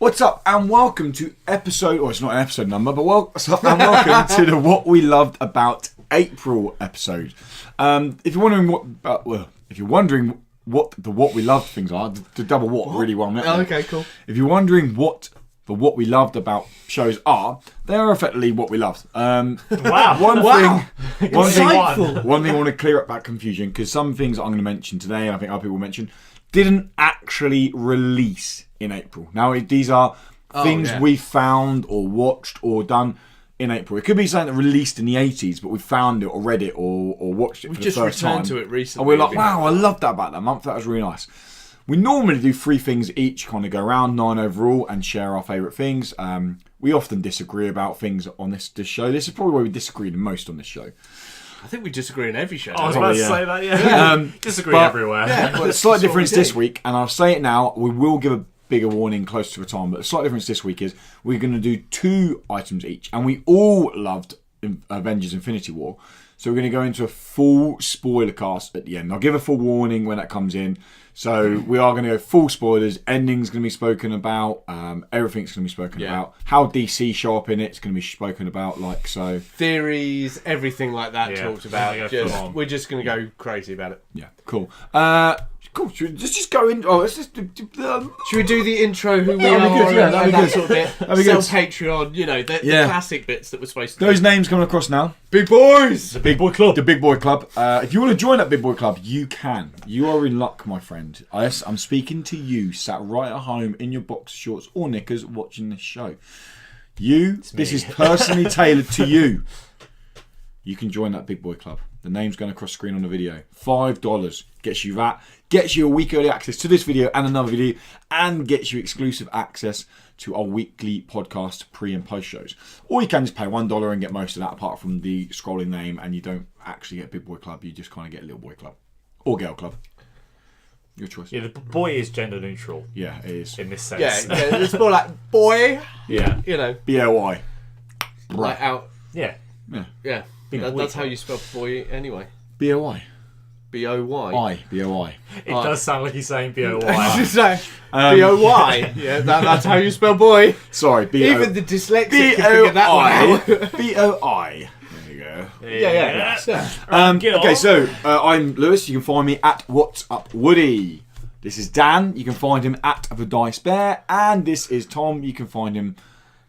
What's up, and welcome to episode, or it's not an episode number, but what's up, and welcome to the What We Loved About April episode. If you're wondering what we loved things are, the double what really well meant. Oh, okay, cool. If you're wondering what we loved about shows are, they are effectively what we loved. Wow. One thing I want to clear up that confusion, because some things I'm going to mention today, and I think other people mention, didn't actually release in April. Now, these are things we found or watched or done in April. It could be something that released in the 80s, but we found it or read it or watched it for the first time. We've just returned to it recently. And we're like, wow, I loved that about that month. That was really nice. We normally do 3 things each, kind of go around, 9 overall, and share our favourite things. We often disagree about things on this show. This is probably where we disagree the most on this show. I think we disagree in every show. I was about to say that, yeah. Disagree everywhere. Yeah, but the slight difference this week, and I'll say it now, we will give a bigger warning close to the time, but the slight difference this week is we're going to do 2 items each, and we all loved Avengers Infinity War. So we're going to go into a full spoiler cast at the end. I'll give a full warning when that comes in. So we are going to go full spoilers. Ending's going to be spoken about. Everything's going to be spoken about. How DC show up in it's going to be spoken about. Like so, theories, everything like that talked about. We're just going to go crazy about it. Yeah, cool. Cool. Should we just go in? Oh, let's just. Should we do the intro? Who we are? That'd be good. Sort of bit. Patreon. You know, the classic bits that we're supposed to do. Those names coming across now. Big boys. The Big Boy Club. The Big Boy Club. If you want to join that Big Boy Club, you can. You are in luck, my friend. I'm speaking to you, sat right at home in your boxer shorts or knickers, watching this show. This is personally tailored to you. You can join that Big Boy Club. The name's going across screen on the video. $5 gets you that. Gets you a week early access to this video and another video, and gets you exclusive access to our weekly podcast pre and post shows. Or you can just pay $1 and get most of that, apart from the scrolling name, and you don't actually get Big Boy Club. You just kind of get Little Boy Club or Girl Club. Your choice. Yeah, the boy is gender neutral. Yeah, it is. In this sense. Yeah, it's more like boy. Yeah. You know. B-O-I. Like out. Yeah. Yeah. That's how you spell boy anyway. B-O-I. B-O-Y. B-O-I. It does sound like he's saying B-O-Y. B-O-Y. Yeah, that's how you spell boy. Sorry, B-O-I. Even the dyslexic can figure that one out. B-O-I. There you go. Yeah. Okay, so I'm Lewis. You can find me at What's Up Woody. This is Dan. You can find him at The Dice Bear. And this is Tom. You can find him...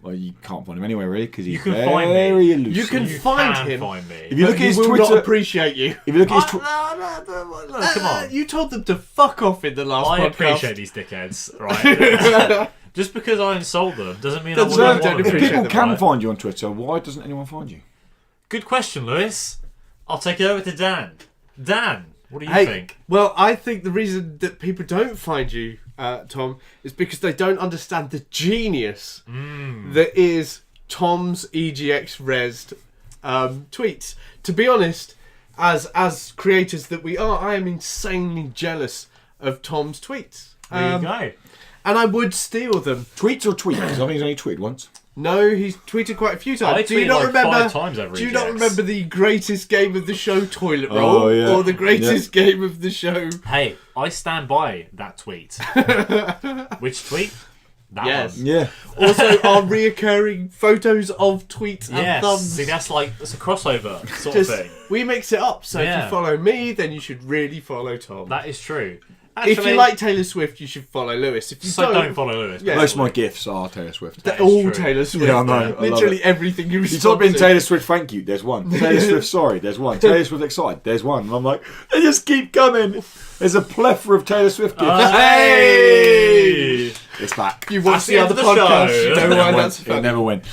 Well, you can't find him anywhere really because he's very elusive. You can find him. Find me. If you look at his Twitter, Twitter, will not appreciate you. If you look at his No, come on. You told them to fuck off in the last podcast. I appreciate these dickheads, right? Just because I insult them doesn't mean I wouldn't want them. People can find you on Twitter. Why doesn't anyone find you? Good question, Lewis. I'll take it over to Dan. Dan, what do you think? Well, I think the reason that people don't find you, Tom, is because they don't understand the genius that is Tom's EGX Resd tweets. To be honest, as creators that we are, I am insanely jealous of Tom's tweets. There you go. And I would steal them. Tweets or tweet? Because I think he's only tweeted once. No, he's tweeted quite a few times. Do you not remember the greatest game of the show, Toilet Roll, or the greatest game of the show? Hey, I stand by that tweet. Which tweet? That one. Yeah. Also, our reoccurring photos of tweets and thumbs. See, that's a crossover sort of thing. We mix it up. So if you follow me, then you should really follow Tom. That is true. Actually, if you like Taylor Swift, you should follow Lewis. If you don't follow Lewis. Yeah. Most of my gifts are Taylor Swift. They're all Taylor Swift. Yeah, I know. Literally everything you respond to. You type in Taylor Swift, thank you, there's one. Taylor Swift, sorry, there's one. Taylor Swift, excited, there's one. And I'm like, they just keep coming. There's a plethora of Taylor Swift gifts. Hey! It's back. You've watched the other podcast. You know why that's fun. It never went.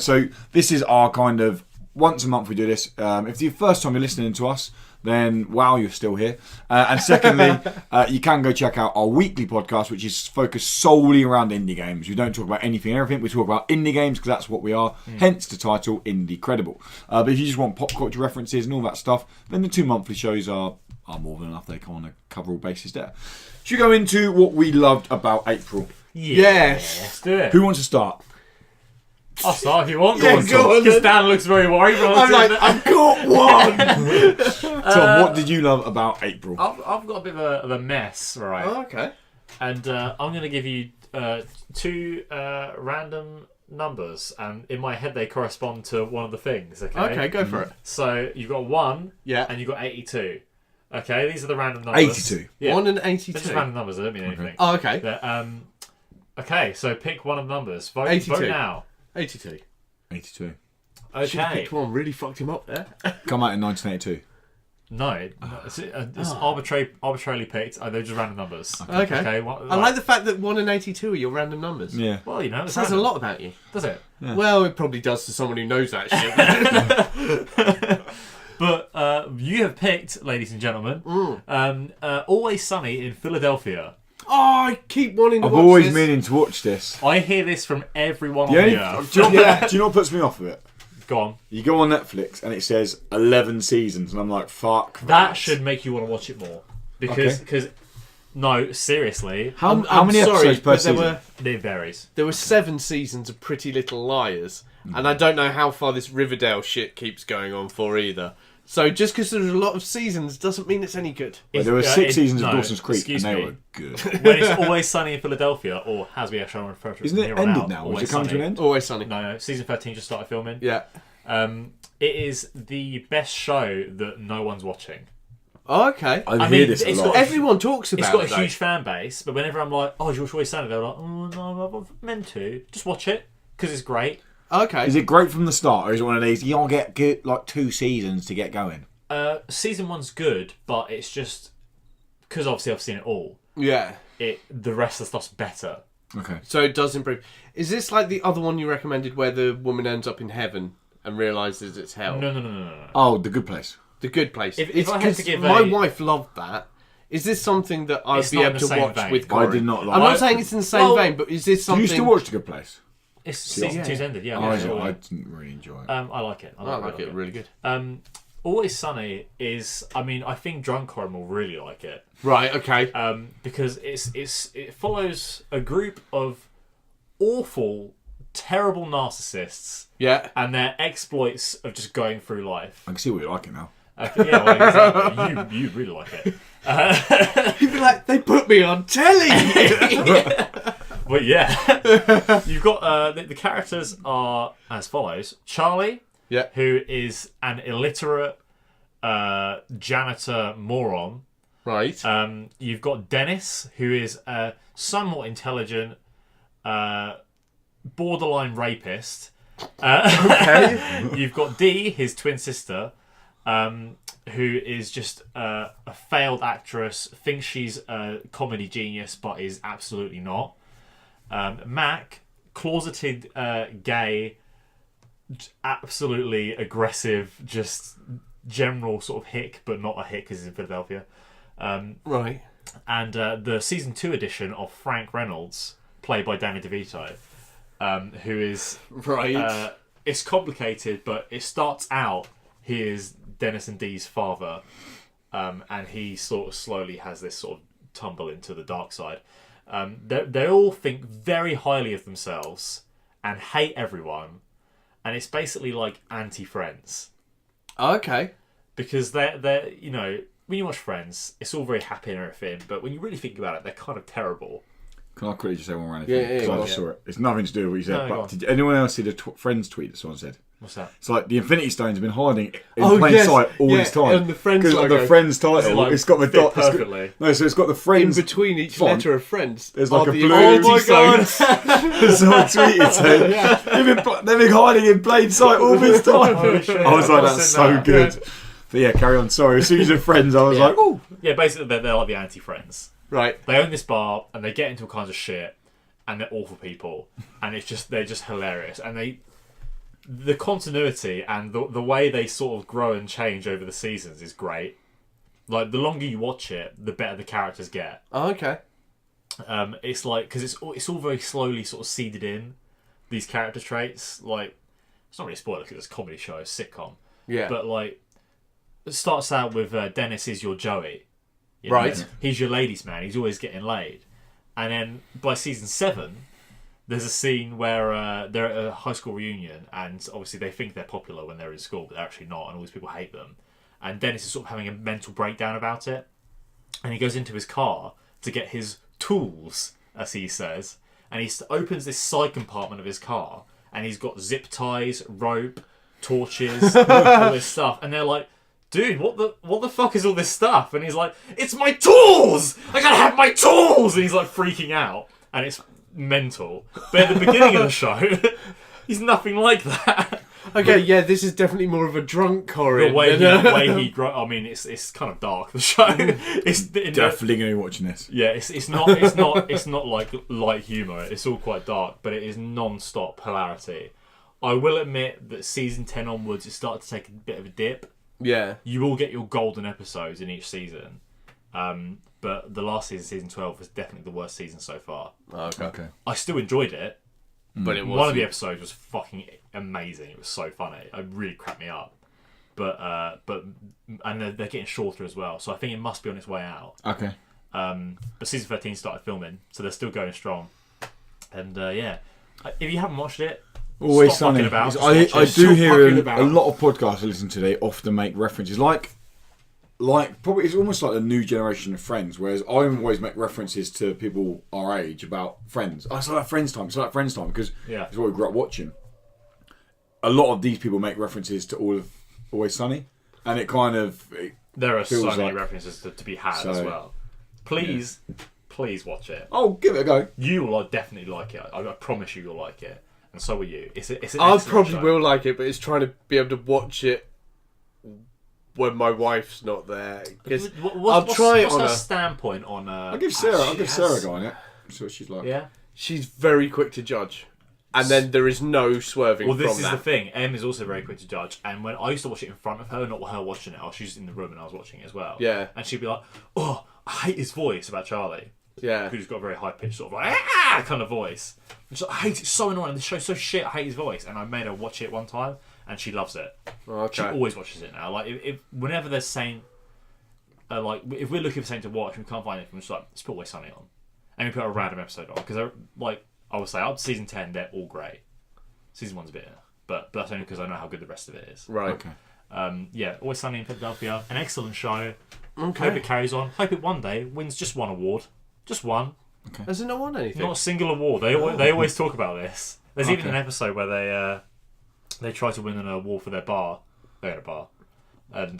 So this is our kind of, once a month we do this. If it's the first time you're listening to us, then wow, you're still here. And secondly, you can go check out our weekly podcast, which is focused solely around indie games. We don't talk about anything and everything. We talk about indie games because that's what we are. Hence the title, Indie Credible. But if you just want pop culture references and all that stuff, then the 2 monthly shows are more than enough. They kind of cover all bases there. Should we go into what we loved about April? Yes. Let's do it. Who wants to start? I'll start if you want. Go on. Because Dan looks very worried. I'm like, I've got one. Tom, what did you love about April? I've got a bit of a mess, right? Oh, okay. And I'm going to give you two random numbers, and in my head they correspond to one of the things. Okay. Okay, go for it. So you've got 1, Yeah. and you've got 82. Okay, these are the random numbers. 82. Yeah. 1 and They're 82. just random numbers. They don't mean anything. Oh, okay. Okay, so pick one of the numbers. Vote 82. now. 82. 82. Should have Okay. picked one. Really fucked him up there. Come out in 1982. No, it's arbitrarily picked. They're just random numbers. Okay. I like the fact that 1 and 82 are your random numbers. Yeah. Well, It it's says a random. lot about you. Does it? Yeah. Well, it probably does to someone who knows that shit. But you have picked, ladies and gentlemen, Always Sunny in Philadelphia. Oh, I keep wanting to I've watch always this. meaning to watch this. I hear this from everyone on The only, the earth. do you know what puts me off of it? Go on. You go on Netflix and it says 11 seasons, and I'm like, fuck. That should make you want to watch it more. Because no, seriously, How I'm many sorry, episodes per but season? it varies. There were 7 seasons of Pretty Little Liars, and I don't know how far this Riverdale shit keeps going on for either. So just because there's a lot of seasons doesn't mean it's any good. Well, there were 6 seasons of no, Dawson's Creek, and excuse they me. were good. When it's Always Sunny in Philadelphia, or as we actually refer to it Isn't from it here on ended out, now? Always Has it come to an Sunny. end? Always Sunny. No, season 13 just started filming. Yeah. It is the best show that no one's watching. Oh, okay. I I hear mean, this a it's lot. got- Everyone talks about It's got it, a though. huge fan base, but whenever I'm like, oh, do you watch Always Sunny? They're like, oh, no, I'm meant to. Just watch it, because it's great. Okay. Is it great from the start, or is it one of these, you gotta get good, like 2 seasons to get going? Season 1's good, but it's just, because obviously I've seen it all, Yeah. the rest of the stuff's better. Okay. So it does improve. Is this like the other one you recommended where the woman ends up in heaven and realises it's hell? No. Oh, The Good Place. The Good Place. If It's I had to 'cause give my a- wife loved that. Is this something that I'd It's be not in able the to same watch vein. with I Corey? did not like I'm not it. saying it's in the same Well, vein, but is this Do something... you still watch The Good Place? It's season 2's ended, yeah. I sure. didn't really enjoy it. I like it. I like it really good. Always Sunny is, I think Drunk Horror will really like it. Right, okay. Because it follows a group of awful, terrible narcissists Yeah. and their exploits of just going through life. I can see what you like it now. Yeah, well, exactly. You really like it. You'd be like, they put me on telly! But yeah, you've got the characters are as follows: Charlie, Yeah. who is an illiterate janitor moron. Right. You've got Dennis, who is a somewhat intelligent, borderline rapist. Okay. You've got Dee, his twin sister, who is just a failed actress, thinks she's a comedy genius, but is absolutely not. Mac, closeted gay, absolutely aggressive, just general sort of hick, but not a hick because he's in Philadelphia. Right. And the season 2 edition of Frank Reynolds, played by Danny DeVito, who is Right. it's complicated, but it starts out he is Dennis and Dee's father, and he sort of slowly has this sort of tumble into the dark side. They all think very highly of themselves and hate everyone, and it's basically like anti-Friends. Okay. Because they're when you watch Friends, it's all very happy and everything, but when you really think about it, they're kind of terrible. Can I quickly just say one random Yeah, thing? yeah, 'Cause go I on. just saw it. It's nothing to do with what you said. No, go on. But did anyone else see the Friends tweet that someone said? What's that? It's like the Infinity Stones have been hiding in Oh, plain yes. sight all Yeah, this time. and the Friends Because on logo. the Friends title, Does it, like, it's got the fit dot. perfectly? No, so it's got the In Friends between each font. letter of Friends. There's like are a the blue- Infinity Oh my Stones. Someone tweeted saying they've been hiding in plain sight all this time. Oh, shit. I was like, I've that's seen so that. good. But yeah, carry on. Sorry, as soon as you're Friends, I was Yeah. like, oh. Yeah, basically they're like the anti-Friends. Right. They own this bar and they get into all kinds of shit, and they're awful people, and they're just hilarious, and the continuity and the way they sort of grow and change over the seasons is great. Like, the longer you watch it, the better the characters get. Oh, okay. It's like, because it's all very slowly sort of seeded in, these character traits. Like, it's not really a spoiler because it's a comedy show, it's a sitcom. Yeah. But like, it starts out with Dennis is your Joey. You know? Right. He's your ladies' man. He's always getting laid. And then by season 7, there's a scene where they're at a high school reunion, and obviously they think they're popular when they're in school, but they're actually not, and all these people hate them. And Dennis is sort of having a mental breakdown about it. And he goes into his car to get his tools, as he says. and he opens this side compartment of his car, and he's got zip ties, rope, torches, all this stuff, and they're like, dude, what the fuck is all this stuff? And he's like, it's my tools! I gotta have my tools! And he's like freaking out, and it's mental. But at the beginning of the show, he's nothing like that. Okay, yeah, this is definitely more of a drunk Corin. The way he grows, I mean, it's kind of dark. The show, it's Definitely going to be watching this. Yeah, it's not like light humour. It's all quite dark, but it is non-stop hilarity. I will admit that season 10 onwards, it started to take a bit of a dip. Yeah, You will get your golden episodes in each season, but the last season 12, was definitely the worst season so far. okay. I still enjoyed it. But it was One of the episodes was fucking amazing. It was so funny. It really cracked me up. But they're getting shorter as well, so I think it must be on its way out. Okay. But season 13 started filming, so they're still going strong. And yeah, if you haven't watched it, Always stop Sunny. fucking about. I do Stop hear fucking a about. lot of podcasts I listen to. They often make references, like probably it's almost like the new generation of Friends. Whereas I always make references to people our age about Friends. Oh, it's like Friends time. It's like Friends time because it's what we grew up watching. A lot of these people make references to all of Always Sunny, and it kind of there are so feels many like- references to be had as well. Please watch it. oh, give it a go. You will definitely like it. I promise you, you'll like it, and so will you. It's an I excellent probably show. will like it, but it's trying to be able to watch it when my wife's not there. 'Cause I'll try it what's on her her. standpoint on? I'll give Sarah a go on it. See what she's like. Yeah. She's very quick to judge, and then there is no swerving Well, this from is that. the thing. Em is also very quick to judge, and when I used to watch it in front of her, not her watching it, she was in the room and I was watching it as well. Yeah. And she'd be like, "Oh, I hate his voice," about Charlie, Yeah. who's got a very high pitched sort of like "ah" kind of voice. And she's like, "I hate it, it's so annoying. The show's so shit. I hate his voice." And I made her watch it one time, and she loves it. She Okay. always watches it now. Like if whenever there's saying, like if we're looking for something to watch and we can't find anything, we're just like, let's put Always Sunny on, and we put a random episode on because I would say up to season 10 they're all great. Season 1's a bit, but that's only because I know how good the rest of it is. Right. Okay. Yeah, Always Sunny in Philadelphia, an excellent show. Okay. Hope it carries on. Hope it one day wins just one award, just one, Has it not won anything? not a single award. They always talk about this. There's even Okay. an episode where they try to win an award for their bar. They had a bar, and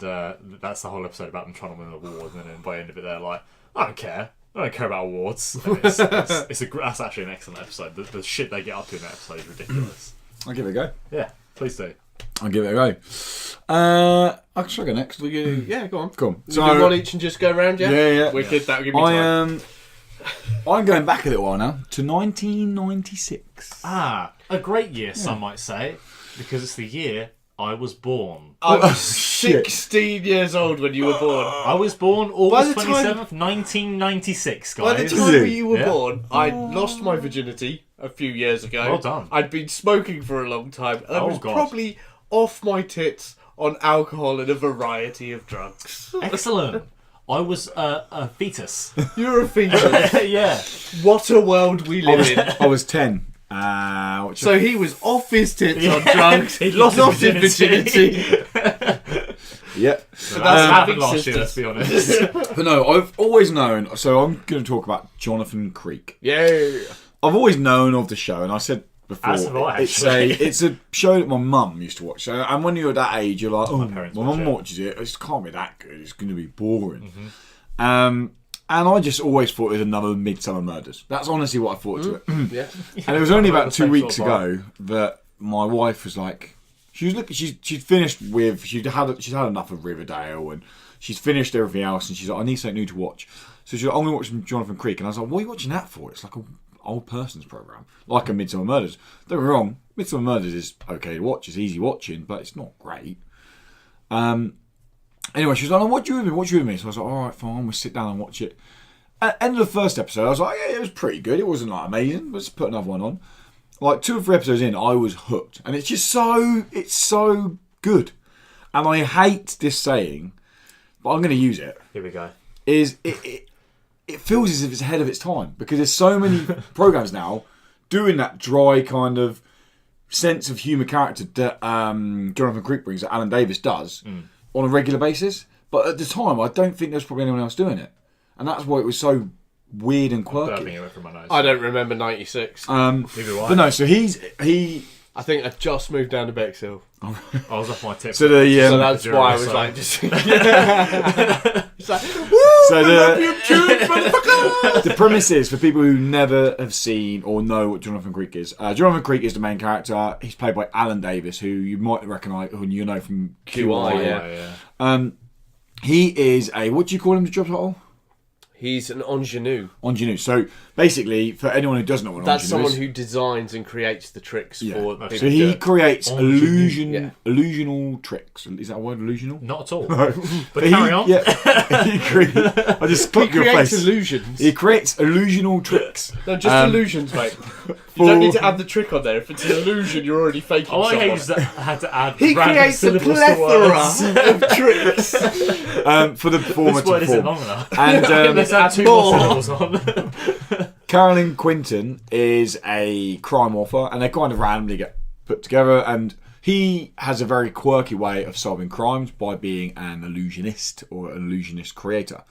that's the whole episode about them trying to win an award. And then by the end of it, they're like, I don't care about awards. And that's actually an excellent episode. The shit they get up to in that episode is ridiculous. I'll give it a go. Yeah, please do. I'll give it a go. I should go next. Will you? Yeah, go on. Cool. So do one each and just go around, yeah? Yeah. Wicked, that'll give me time. I'm going back a little while now to 1996. Ah, a great year, some might say, because it's the year I was born. I was shit. 16 years old when you were born. I was born August By the time- 27th, 1996, By guys. the time it? you were Yeah. born, I'd lost my virginity a few years ago. Well done. I'd been smoking for a long time. And I Oh, was God. probably off my tits on alcohol and a variety of drugs. Excellent. I was a fetus. You're a fetus. Yeah. What a world we live in. I was 10. So he was off his tits on Yeah. drugs. He lost lost his his virginity. yeah. So that's that's having happened last year, sisters. let's be honest. But no, I've always known. So I'm going to talk about Jonathan Creek. Yeah. I've always known of the show, and I said before, As have I, it's actually. it's a show that my mum used to watch. So, and when you're that age, you're like, oh, my parents mum watch it. watches it. It can't be that good. It's going to be boring. Mm-hmm. And I just always thought it was another Midsummer Murders. That's honestly what I thought to it. Yeah. And it was only about the 2 same weeks sort of ago that my wife was like, she'd finished with, she'd had enough of Riverdale and she's finished everything else, and she's like, I need something new to watch. So she's like, I'm going to watch some Jonathan Creek. And I was like, what are you watching that for? It's like an old person's program, like a Midsummer Murders. Don't get me wrong, Midsummer Murders is okay to watch. It's easy watching, but it's not great. Anyway, she was like, oh, watch you with me. So I was like, all right, fine, we'll sit down and watch it. At the end of the first episode, I was like, yeah, it was pretty good. It wasn't like amazing. Let's put another one on. Like 2 or 3 episodes in, I was hooked. And it's just so good. And I hate this saying, but I'm going to use it. Here we go. Is it feels as if it's ahead of its time. Because there's so many programs now doing that dry kind of sense of humour character that Jonathan Creek brings, that Alan Davis does, on a regular basis. But at the time, I don't think there's probably anyone else doing it. And that's why it was so weird and quirky. Burping it from my nose. I don't remember 96. Neither do I. But no, so he. I think I just moved down to Bexhill. I was off my tip. So the So that's why I was like, just. It's like, so the premise is for people who never have seen or know what Jonathan Creek is. Jonathan Creek is the main character. He's played by Alan Davis, who you might recognise, who you know from QI. yeah. He is a, what do you call him? The job title? He's an ingenue. Ingenue. So basically, for anyone who doesn't know what an That's ingenue someone is, who designs and creates the tricks for people. so he creates Ingenue. illusional tricks. Is that a word, illusional? Not at all. No. But carry on. Yeah, I just He clocked your creates face. illusions. He creates illusional tricks. No, just illusions, mate. You don't need to add the trick on there. If it's an illusion, you're already faking I like how you someone. just had to add He random creates a syllables to words. plethora of tricks. For the performer This word to isn't perform. long enough. And Let's add two more syllables on. Carolyn Quinton is a crime author, and they kind of randomly get put together. And he has a very quirky way of solving crimes by being an illusionist or an illusionist creator.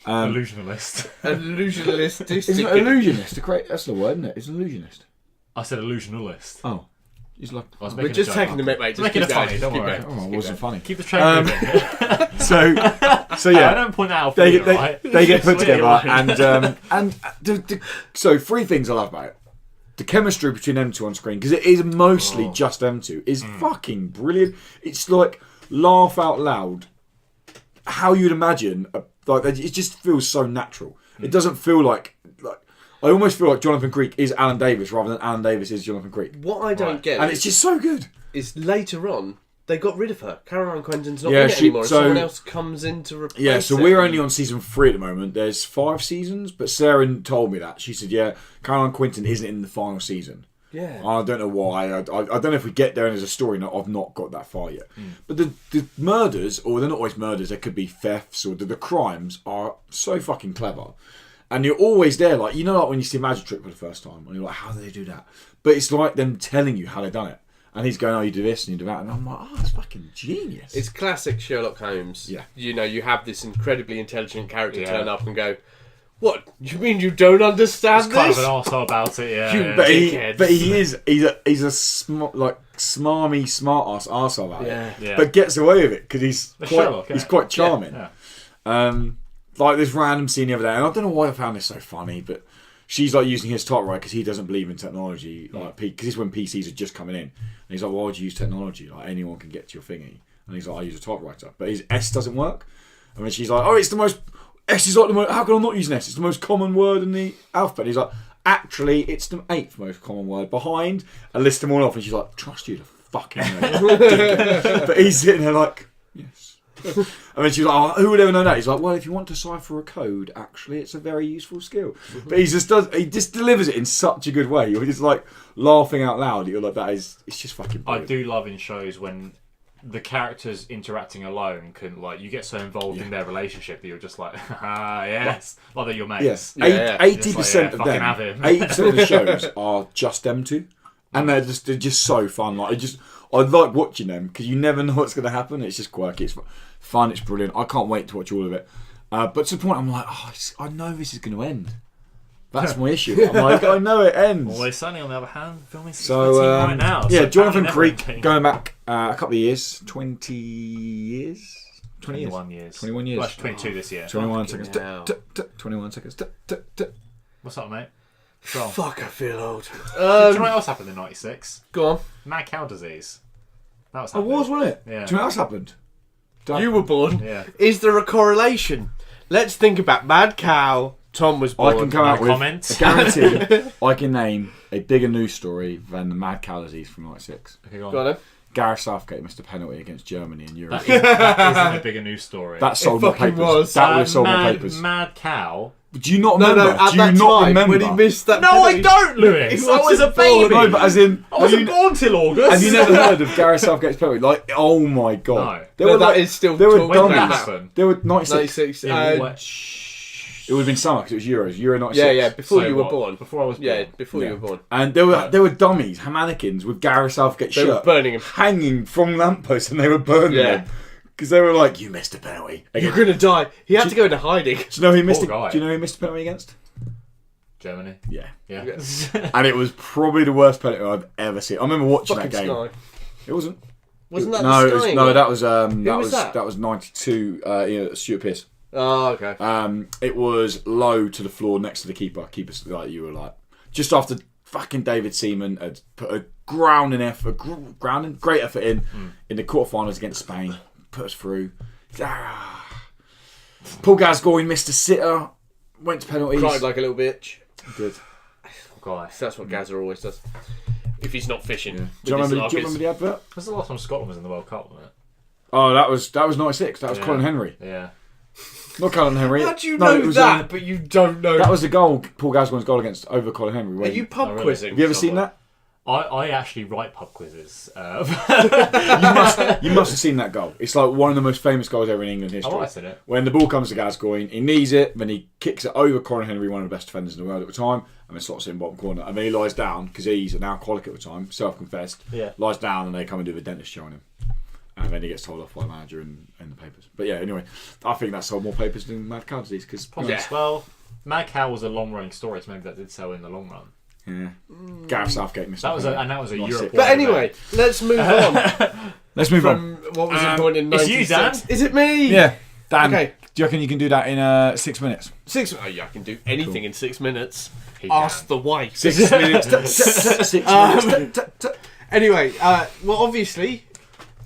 Illusionalist. Illusionist. Isn't it illusionist? That's the word, isn't it? It's an illusionist. I said illusionalist. Oh, he's like. I was We're making just a joke. taking the mic, mate. Just Making keep it going. funny, Just don't keep worry. going. Oh, it wasn't funny. Keep the train moving. So yeah, I don't point that out for they you, they, right? they get put Swear you're together, right. and so three things I love about it. The chemistry between them two on screen, because it is mostly just them two, is fucking brilliant. It's like laugh out loud. How you'd imagine, like it just feels so natural. It doesn't feel like I almost feel like Jonathan Creek is Alan Davis rather than Alan Davis is Jonathan Creek, What I don't get and it's just so good. is later on they got rid of her. Caroline Quentin's not Yeah, in it anymore. so- Someone else comes in to replace Yeah, so it. we're only on season 3 at the moment. There's 5 seasons, but Sarah told me that. She said, yeah, Caroline Quinton isn't in the final season. Yeah. I don't know why. I don't know if we get there and there's a story. No, I've not got that far yet. But the murders, or they're not always murders, there could be thefts, or the crimes are so fucking clever. And you're always there, like, you know, like when you see Magic Trick for the first time, and you're like, how do they do that? But it's like them telling you how they've done it. And he's going, oh, you do this and you do that. And I'm like, oh, that's fucking genius. It's classic Sherlock Holmes. Yeah. You know, you have this incredibly intelligent character Yeah. turn up and go, what? You mean you don't understand It's kind of this? an arsehole about it, yeah. You yeah. bet. He's a smarmy, smart arsehole about Yeah. it. Yeah. But gets away with it because he's Sherlock, he's yeah. quite charming. Yeah. Like this random scene the other day, and I don't know why I found this so funny, but she's like using his typewriter because he doesn't believe in technology, like because it's when PCs are just coming in. And he's like, "Why would you use technology? Like anyone can get to your thingy." And he's like, "I use a typewriter," but his S doesn't work. And then she's like, "Oh, it's the most S is like the most. How can I not use an S? It's the most common word in the alphabet." And he's like, "Actually, it's the 8th most common word behind." And list them all off, and she's like, "Trust you to fucking know." But he's sitting there like, "Yes." And then she's like, oh, who would ever know that? He's like, well, if you want to decipher a code, actually, it's a very useful skill. But he just delivers it in such a good way. You're just like laughing out loud. You're like, it's just fucking brilliant. I do love in shows when the characters interacting alone can, like, you get so involved in their relationship that you're just like, ah, yes, like they're your mates. Yes, Yeah. 80% of fucking have them, him. 80% of the shows are just them two, and they're just so fun. Like I like watching them because you never know what's going to happen. It's just quirky, it's fun, it's brilliant. I can't wait to watch all of it. But to the point, I'm like, I know this is going to end. That's my issue. I'm like, I know it ends. Always Sunny, on the other hand, filming season So 13 right now. yeah, So Jonathan apparently Creek never ending. going back a couple of years, 20 years, 20 years, 21 years. 21 years. Well, actually 22 this year. 21 Fucking seconds. hell. 21 seconds. What's up, mate? What's wrong? Fuck, I feel old. Do you know what else happened in 96? Go on. Mad cow disease. That was It happening. was, wasn't it? Yeah. Do you know what else happened? You were born. Yeah. Is there a correlation? Let's think about Mad Cow. Tom was born. I can come out with comment. a guarantee. I can name a bigger news story than the mad cow disease from '96. Okay, go on. Go on then. Gareth Southgate missed a penalty against Germany in Europe. That isn't a bigger news story. That sold It my fucking papers. was. That would have sold my mad, papers. Mad cow. Do you not No, remember? no, at Do that you not time remember? when he missed that No, penalty. I don't, Lewis. He I was a wasn't born. baby. No, but as in, I wasn't have you, born till August. have you never heard of Gareth Southgate's penalty? Like, oh my god, No. No, that is still there were talked When did about that now. happen? There were 96. 96. Yeah, what- It would have been summer because it was Euros. Euro 96. Yeah, yeah, before So you were what? born. Before I was born. Yeah, before Yeah. you were born. And there were dummies, mannequins with Gareth Southgate's They were shirt burning him. hanging from lampposts, and they were burning Yeah. them because they were like, "You missed a penalty." You're gonna die. He had to go into hiding. Do you know who he missed? Poor guy. Do you know who he missed a penalty against? Germany. Yeah. Yeah. And it was probably the worst penalty I've ever seen. I remember watching Fucking that game. Sky. It wasn't. Wasn't that No, the it was, Sky? no, that was that? that was 92. Stuart Pearce. Oh, okay. It was low to the floor next to the keeper. Keeper's like you were like just after fucking David Seaman had put a great effort in the quarterfinals against Spain. Put us through. Paul Gascoigne missed a sitter. Went to penalties. Cried like a little bitch. Did. Gosh. That's what Gazza always does. If he's not fishing. Yeah. Do you remember the advert? That's the last time Scotland was in the World Cup, wasn't it? Oh, that was 96. That was Colin Henry. Yeah. Not Colin Henry. How do you know it was, that, but you don't know? That was the goal, Paul Gascoigne's goal against over Colin Henry. Are you pub really? quizzing? Have you ever seen that? I actually write pub quizzes. You must have seen that goal. It's like one of the most famous goals ever in England history. Oh, I seen it. When the ball comes to Gascoigne, he knees it, then he kicks it over Colin Henry, one of the best defenders in the world at the time, and then slots it in bottom corner. And then he lies down, because he's an alcoholic at the time, self-confessed, lies down and they come and do the dentist show on him. And then he gets told off by the manager in the papers. But yeah, anyway, I think that sold more papers than Mad Cow Disease. Cause, Well, Mad Cow was a long-running story, so maybe that did sell in the long run. yeah. Gareth Southgate missed That was a 96. Europe. But anyway, let's move on. Let's move on. From what was the point in it's 96? you, Dan. Is it me? Yeah. Dan, Okay. do you reckon you can do that in 6 minutes? 6. Oh yeah, I can do anything in 6 minutes. He Ask can. the wife. 6 minutes. 6 minutes. Anyway, well, obviously,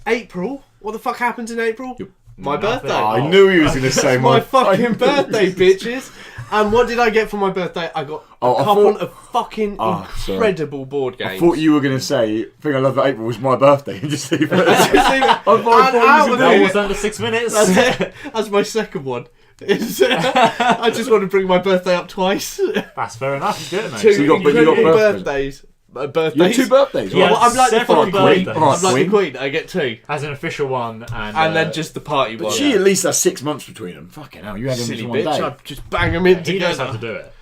April. What the fuck happens in April? My birthday. I knew he was going to say My my fucking birthday, bitches. And what did I get for my birthday? I got a I couple thought- of fucking sorry. incredible board games. I thought you were going to say, thing I love about April was my birthday and just leave it. Just leave it. I thought And out of That it. was under 6 minutes. That's my second one. I just want to bring my birthday up twice. That's fair enough. You did it, mate. Two So you got incredible birthdays. birthdays. You had Birthdays. 2 birthdays, Yeah. right? Well, I'm like the Several fucking birthdays. queen. Right, I'm like queen. the queen. I get 2. As an official one, And then just the party one. But she at least has 6 months between them. Fucking hell, you had them Silly in one bitch. day. I just bang them in he knows how to together. do it.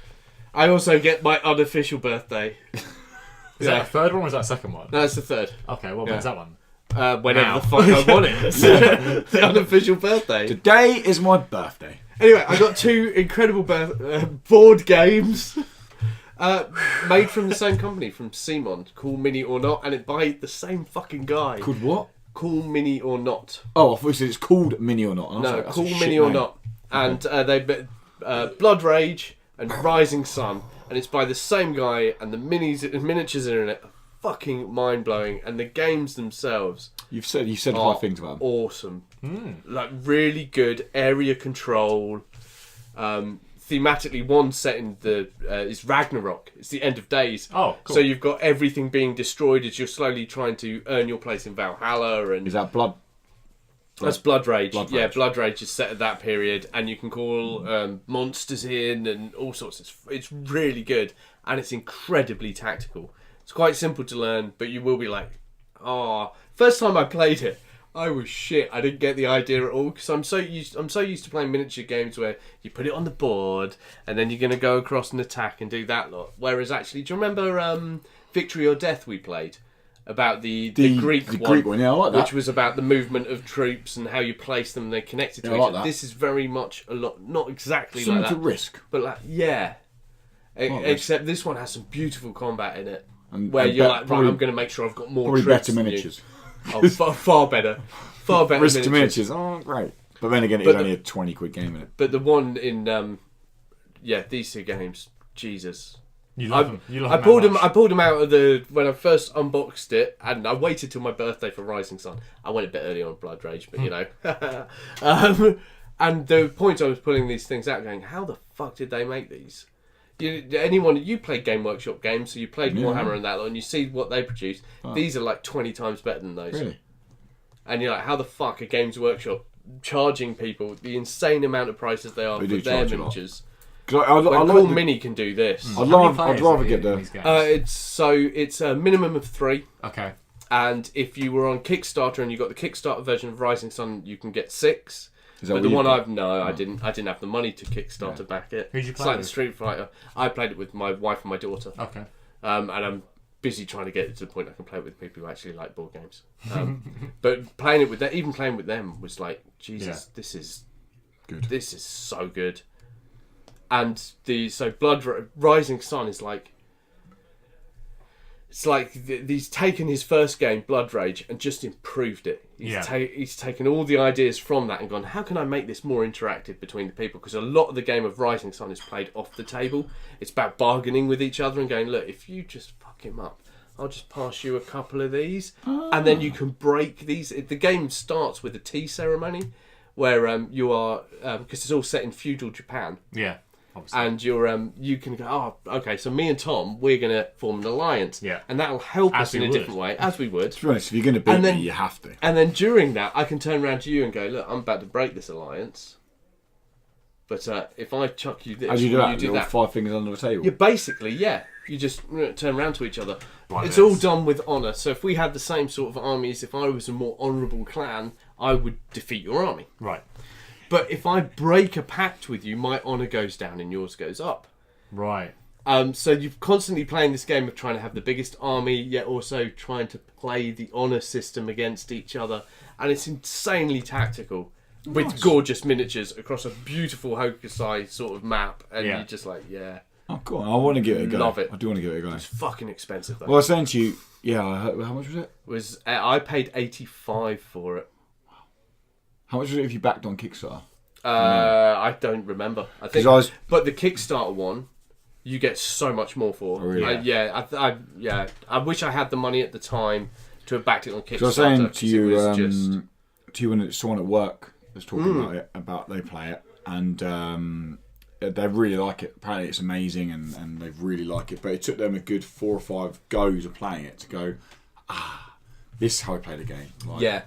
I also get my unofficial birthday. Is that a third one or is that a second one? No, it's the third. Okay, well, when's that one? Whenever Now. the fuck I want it. The unofficial birthday. Today is my birthday. Anyway, I got 2 incredible board games made from the same company, from Simon, Cool Mini or Not, and it by the same fucking guy. Called what? Cool Mini or Not. Oh, I thought you said it's called Mini or Not. And I was No, like, that's a Cool shit Mini or name. Not. And they Blood Rage and Rising Sun, and it's by the same guy, and the miniatures are in it are fucking mind blowing, and the games themselves You said are high things about them. awesome. Like really good area control. Thematically, one set in the is Ragnarok. It's the end of days. Oh, cool. So you've got everything being destroyed as you're slowly trying to earn your place in Valhalla, and Is that blood? that's Blood Rage. Blood Yeah, Rage. Blood Rage is set at that period, and you can call monsters in and all sorts. It's really good, and it's incredibly tactical. It's quite simple to learn, but you will be like, oh. First time I played it, I was shit. I didn't get the idea at all because I'm so used to playing miniature games where you put it on the board and then you're going to go across and attack and do that lot. Whereas actually, do you remember Victory or Death we played? About the Greek one, yeah, I like that. which was about the movement of troops and how you place them and they're connected to Yeah, I each like other. that. This is very much not exactly Similar like to that, Risk. but like Risk. Except this one has some beautiful combat in it, where you're like, right, I'm going to make sure I've got more Probably troops better than miniatures. You. Oh, far better, far better. Risk to miniatures. miniatures. Oh, great. But then again, it But was only a 20 quid game in it. But the one in these 2 games, Jesus. You love them. You love I them pulled that them. much. I pulled them out of when I first unboxed it, and I waited till my birthday for Rising Sun. I went a bit early on Blood Rage, but you know. And the point I was pulling these things out, going, how the fuck did they make these? You played Game Workshop games, so you played Warhammer and that lot, and you see what they produce. These are like 20 times better than those. Really? And you're like, how the fuck are Games Workshop charging people the insane amount of prices they are They for do their charge a lot. miniatures? Because I When like Cool the- Mini can do this. I'd How many I'd players rather are get in the. these games? It's a minimum of 3. Okay. And if you were on Kickstarter and you got the Kickstarter version of Rising Sun, you can get 6. Is that But what the you one got? I didn't have the money to Kickstarter back it. Who'd you It's play like with? the Street Fighter. I played it with my wife and my daughter. Okay. And I'm busy trying to get it to the point I can play it with people who actually like board games. But playing it with them, even playing with them, was like, Jesus, this is Good. This is so good. and Rising Sun is like. It's like he's taken his first game, Blood Rage, and just improved it. He's taken all the ideas from that and gone, how can I make this more interactive between the people? Because a lot of the game of Rising Sun is played off the table. It's about bargaining with each other and going, look, if you just fuck him up, I'll just pass you a couple of these. And then you can break these. The game starts with a tea ceremony where you are, because it's all set in feudal Japan. Yeah. Obviously. And you can go, oh, okay, so me and Tom, we're going to form an alliance. Yeah. And that'll help us in a different way, as we would. To be honest, if you're going to beat me, you have to. And then during that, I can turn around to you and go, look, I'm about to break this alliance. But if I chuck you this, how do you do that? You do that. 5 fingers under the table? Yeah, basically, yeah. You just turn around to each other. Like it's this. all done with honour. So if we had the same sort of armies, if I was a more honourable clan, I would defeat your army. Right. But if I break a pact with you, my honour goes down and yours goes up. Right. So you're constantly playing this game of trying to have the biggest army, yet also trying to play the honour system against each other. And it's insanely tactical. With gorgeous miniatures across a beautiful Hokusai sort of map. And you're just like, yeah. Oh, cool. I want to give it a go. Love it. I do want to give it a go. It's fucking expensive, though. Well, I was saying to you, how much was it? I paid $85 for it. How much was it if you backed on Kickstarter? I don't remember. I think, but the Kickstarter one, you get so much more for. Oh, really? I wish I had the money at the time to have backed it on Kickstarter. So I was saying to you, when someone at work was talking about they play it, and they really like it. Apparently, it's amazing, and they really like it. But it took them a good 4 or 5 goes of playing it to go, this is how I play the game. Like, yeah.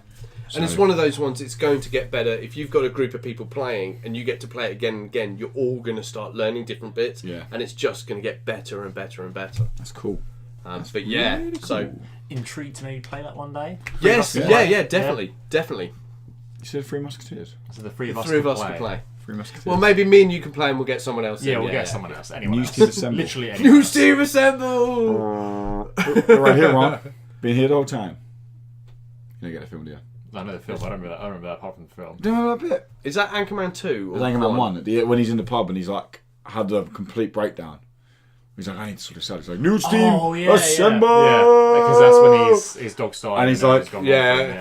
And it's one of those ones, it's going to get better. If you've got a group of people playing and you get to play it again and again, you're all going to start learning different bits. Yeah. And it's just going to get better and better and better. That's cool. But yeah, really cool. So... Intrigued to maybe play that one day? Yes, definitely. You said 3 Musketeers? So the three of us can play. 3 Musketeers. Well, maybe me and you can play and we'll get someone else in. We'll get someone else. Anyone News else. team assemble. Literally anyone News else. team assemble! We're right here, Ron. Been here the whole time. You don't get the film, do you? I know the film. I remember that apart from the film. Do you remember that bit? Is that Anchorman 2? It's Anchorman 1. At the, when he's in the pub and he's like, had a complete breakdown. He's like, I need to sort of sell. He's like, news team, assemble! Yeah, because that's when his dog started. And he's like,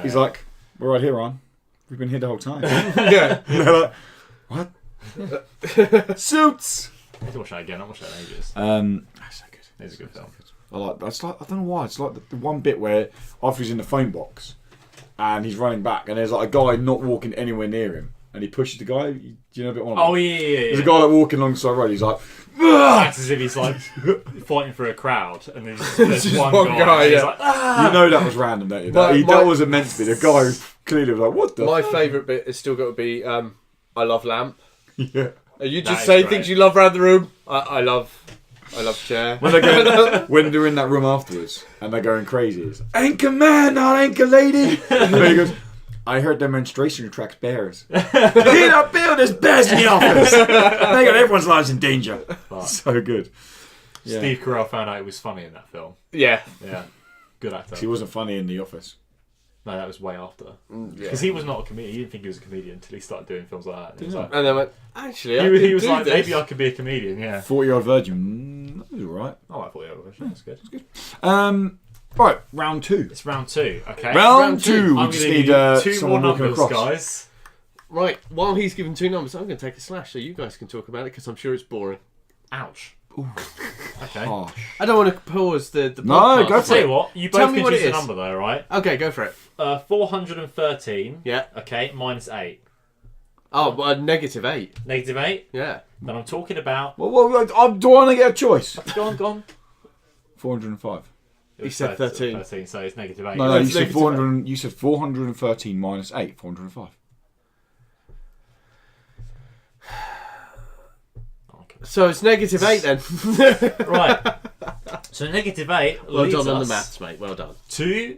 he's like, we're right here, Ron. We've been here the whole time. Yeah. And they're like, what? Suits! I need to watch that again. I've watched that in ages. That's so good. It's a good film. That's like, I don't know why. It's like the one bit where after he's in the phone box and he's running back and there's like a guy not walking anywhere near him and he pushes the guy. Do you know a bit one? Oh yeah. There's a guy like walking alongside the road. He's like, acts as if he's like fighting for a crowd, and there's just one one guy, and he's yeah. like, you know that was random, don't you? That wasn't meant to be. The guy clearly was like, what the? My favourite bit has still got to be I love lamp. Yeah. You That just is say great. things you love around the room. I love chair. When they're in that room afterwards and they're going crazy, it's anchor man, not anchor lady. And then he goes, I heard demonstration attracts bears. Get up, Bill, there's bears in the office. They got everyone's lives in danger. So good. Yeah. Steve Carell found out it was funny in that film. Yeah. Yeah, good actor. He wasn't funny in The Office. No, that was way after. Yeah. Because he was not a comedian. He didn't think he was a comedian until he started doing films like that. And he was like, And then went, actually, he was like, maybe I could be a comedian. Yeah. 40-year-old virgin. That was alright. I like 40 Year Old Virgin. That's good. Right, round 2. It's round 2. Okay. Round 2. We I'm just going to need give you 2 more someone walking numbers, across. guys. Right, while he's giving 2 numbers, I'm going to take a slash so you guys can talk about it because I'm sure it's boring. Ouch. Okay. Harsh. I don't want to pause the No, podcast. go I'll for tell it. you what. You Tell both me can what choose it a is. number though, right? Okay, go for it. 413. Yeah. Okay, minus 8. Oh, -8. Negative 8. Yeah. Then I'm talking about. Well, do I want to get a choice? Go on. 405. It He was said 13. 13, so it's negative 8. No, you it's said negative 400. You said 413 minus 8. 405. Okay. So it's -8 then. Right. So negative 8 Well leads done on the us maths, mate. Well done. to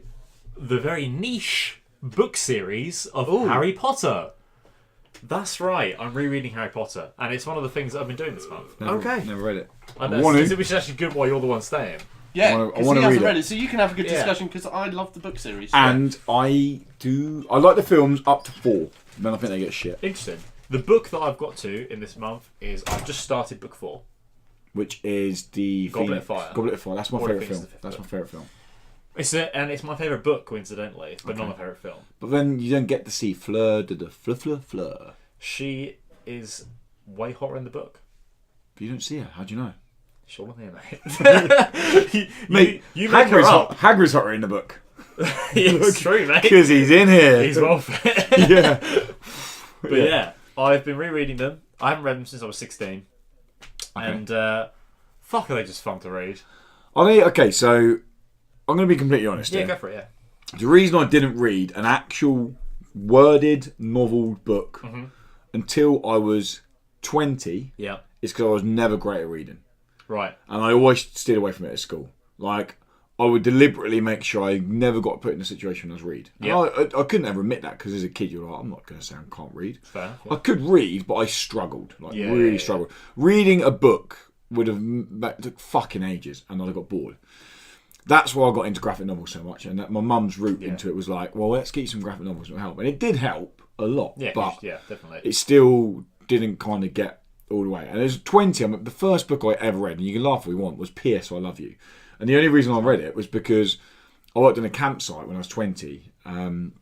the very niche book series of Ooh. Harry Potter. That's right. I'm rereading Harry Potter, and it's one of the things that I've been doing this month. Okay. Never read it. And I want to. which is actually good while you're the one staying. Yeah, I wanna because he read hasn't it. read it, so you can have a good Yeah. discussion because I love the book series. And I like the films up to 4. Then I think they get shit. Interesting. The book that I've got to in this month is I've just started book 4. Which is the Goblet of Fire. Goblet of Fire. That's my What I favourite think is film. the fifth That's my book. favourite film. It's my favourite book, coincidentally, but not my favourite film. But then you don't get to see Fleur de Fleur. She is way hotter in the book. But you don't see her. How do you know? She's all in here, mate. Mate, you make her Hagrid's up. Hagrid's hotter in the book. It's true, mate. Because he's in here. He's well fit. Yeah. But yeah, I've been rereading them. I haven't read them since I was 16. And fuck, are they just fun to read? Okay, so I'm going to be completely honest Yeah, here. go for it, yeah. The reason I didn't read an actual worded novel book until I was 20 Yeah. is because I was never great at reading. Right. And I always steered away from it at school. Like, I would deliberately make sure I never got put in a situation when I was read. And I couldn't ever admit that because as a kid you're like, I'm not going to say I can't read. Fair. I could read, but I struggled. Yeah, Really yeah. struggled. Reading a book would have took fucking ages and I'd have got bored. That's why I got into graphic novels so much. And that my mum's route into it was like, well, let's get you some graphic novels that will help. And it did help a lot. Yeah, but yeah, definitely. it still didn't kind of get all the way. And as 20, the first book I ever read, and you can laugh if you want, was P.S. I Love You. And the only reason I read it was because I worked in a campsite when I was 20, and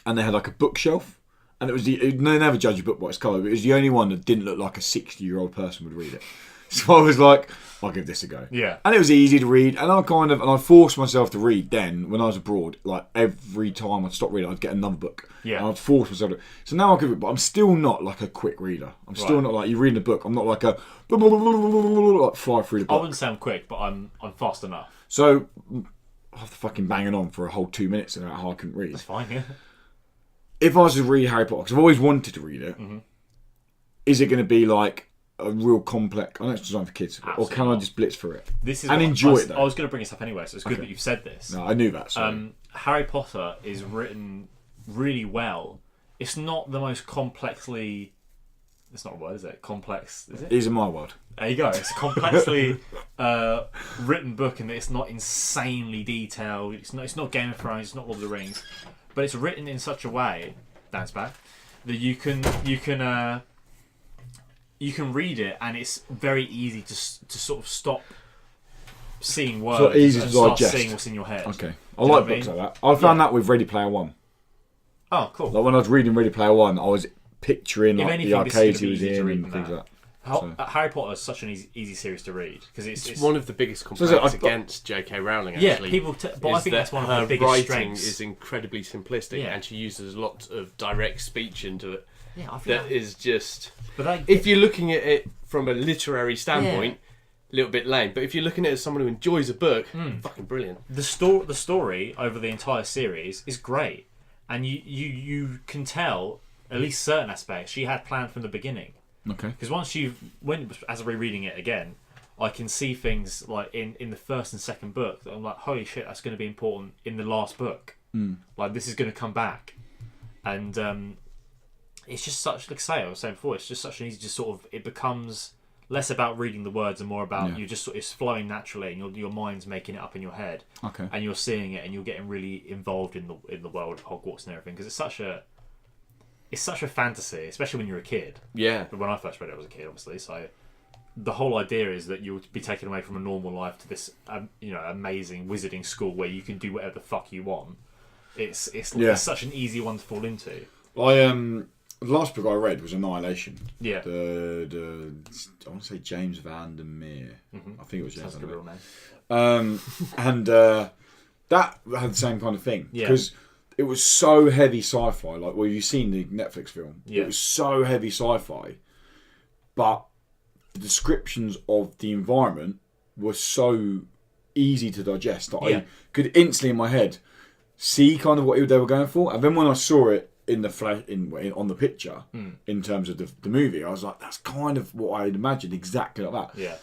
they had like a bookshelf, and they never judge a book by its colour, but it was the only one that didn't look like a 60-year-old person would read it. So I was like, I'll give this a go. Yeah. And it was easy to read, and I forced myself to read then when I was abroad. Like every time I'd stop reading, I'd get another book. Yeah. And I'd force myself to. So now I could, but I'm still not like a quick reader. I'm still not like, you're reading a book, I'm not like a like fly through the I book. wouldn't say I'm quick, but I'm fast enough. So after fucking banging on for a whole 2 minutes about how I couldn't read. That's fine, yeah. If I was to read Harry Potter, because I've always wanted to read it, is it going to be like a real complex? I know it's designed for kids, or can I just blitz through it? This is and what enjoy it though? I was going to bring this up anyway, so it's good that you've said this. No, I knew that. So. Harry Potter is written really well. It's not the most complexly... It's not a word, is it? Complex, is it? It is in my world. There you go. It's a complexly written book, and it's not insanely detailed. It's not Game of Thrones. It's not Lord of the Rings, but it's written in such a way, Dan's back, that you can read it, and it's very easy to sort of stop seeing words So easy and to start digest. seeing what's in your head. Okay, I Do you know like what I books mean? like that. I found that with Ready Player One. Oh, cool. Like when I was reading Ready Player One, I was picturing If like anything, the this is arcades gonna he be was easier to in read and than things that. like that. Harry Potter is such an easy series to read because It's one of the biggest So complaints I- against J.K. Rowling. yeah, Actually, people. But I is think that that's one of her her biggest writing strengths. is incredibly simplistic, Yeah. and she uses a lot of direct speech into it. Yeah, I think That is just. But If you're looking at it from a literary standpoint, a little bit lame. But if you're looking at it as someone who enjoys a book, fucking brilliant. the story over the entire series is great, and you can tell at least certain aspects she had planned from the beginning. Okay. Because as I'm rereading it again, I can see things like in the first and second book that I'm like, holy shit, that's going to be important in the last book. Like this is going to come back, and it's just such, like I was saying before, it's just such an easy, just sort of, it becomes less about reading the words and more about you just sort of, it's flowing naturally, and your mind's making it up in your head, Okay. and you're seeing it, and you're getting really involved in the world of Hogwarts and everything, because it's such a fantasy, especially when you're a kid. Yeah. But when I first read it, I was a kid, obviously. So the whole idea is that you'll be taken away from a normal life to this, amazing wizarding school where you can do whatever the fuck you want. It's such an easy one to fall into. The last book I read was Annihilation. Yeah. The I want to say James Van Der Meer. I think it was James Sounds like a Van Der real name. And that had the same kind of thing Yeah. because it was so heavy sci-fi. Like, well, you've seen the Netflix film. Yeah. It was so heavy sci-fi, but the descriptions of the environment were so easy to digest that I could instantly in my head see kind of what they were going for. And then when I saw it in the flash, on the picture, in terms of the movie, I was like, that's kind of what I had imagined, exactly like that. Yeah.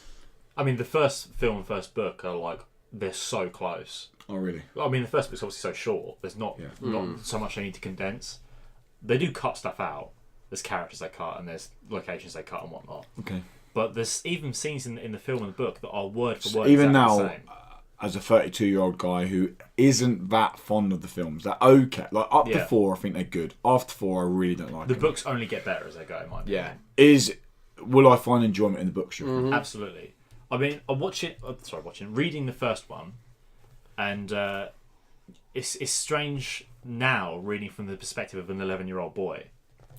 I mean, the first film and first book are like, they're so close. Oh, really? I mean, the first book's obviously so short. There's not so much they need to condense. They do cut stuff out. There's characters they cut, and there's locations they cut and whatnot. Okay. But there's even scenes in the film and the book that are word for word Even exactly now, the same. as a 32-year-old guy who isn't that fond of the films. They're okay. Like up to 4, I think they're good. After 4, I really don't like The them. books only get better as they go, in my opinion. Will I find enjoyment in the books? Sure. Absolutely. I mean, reading the first one, and it's strange now reading from the perspective of an 11-year-old boy.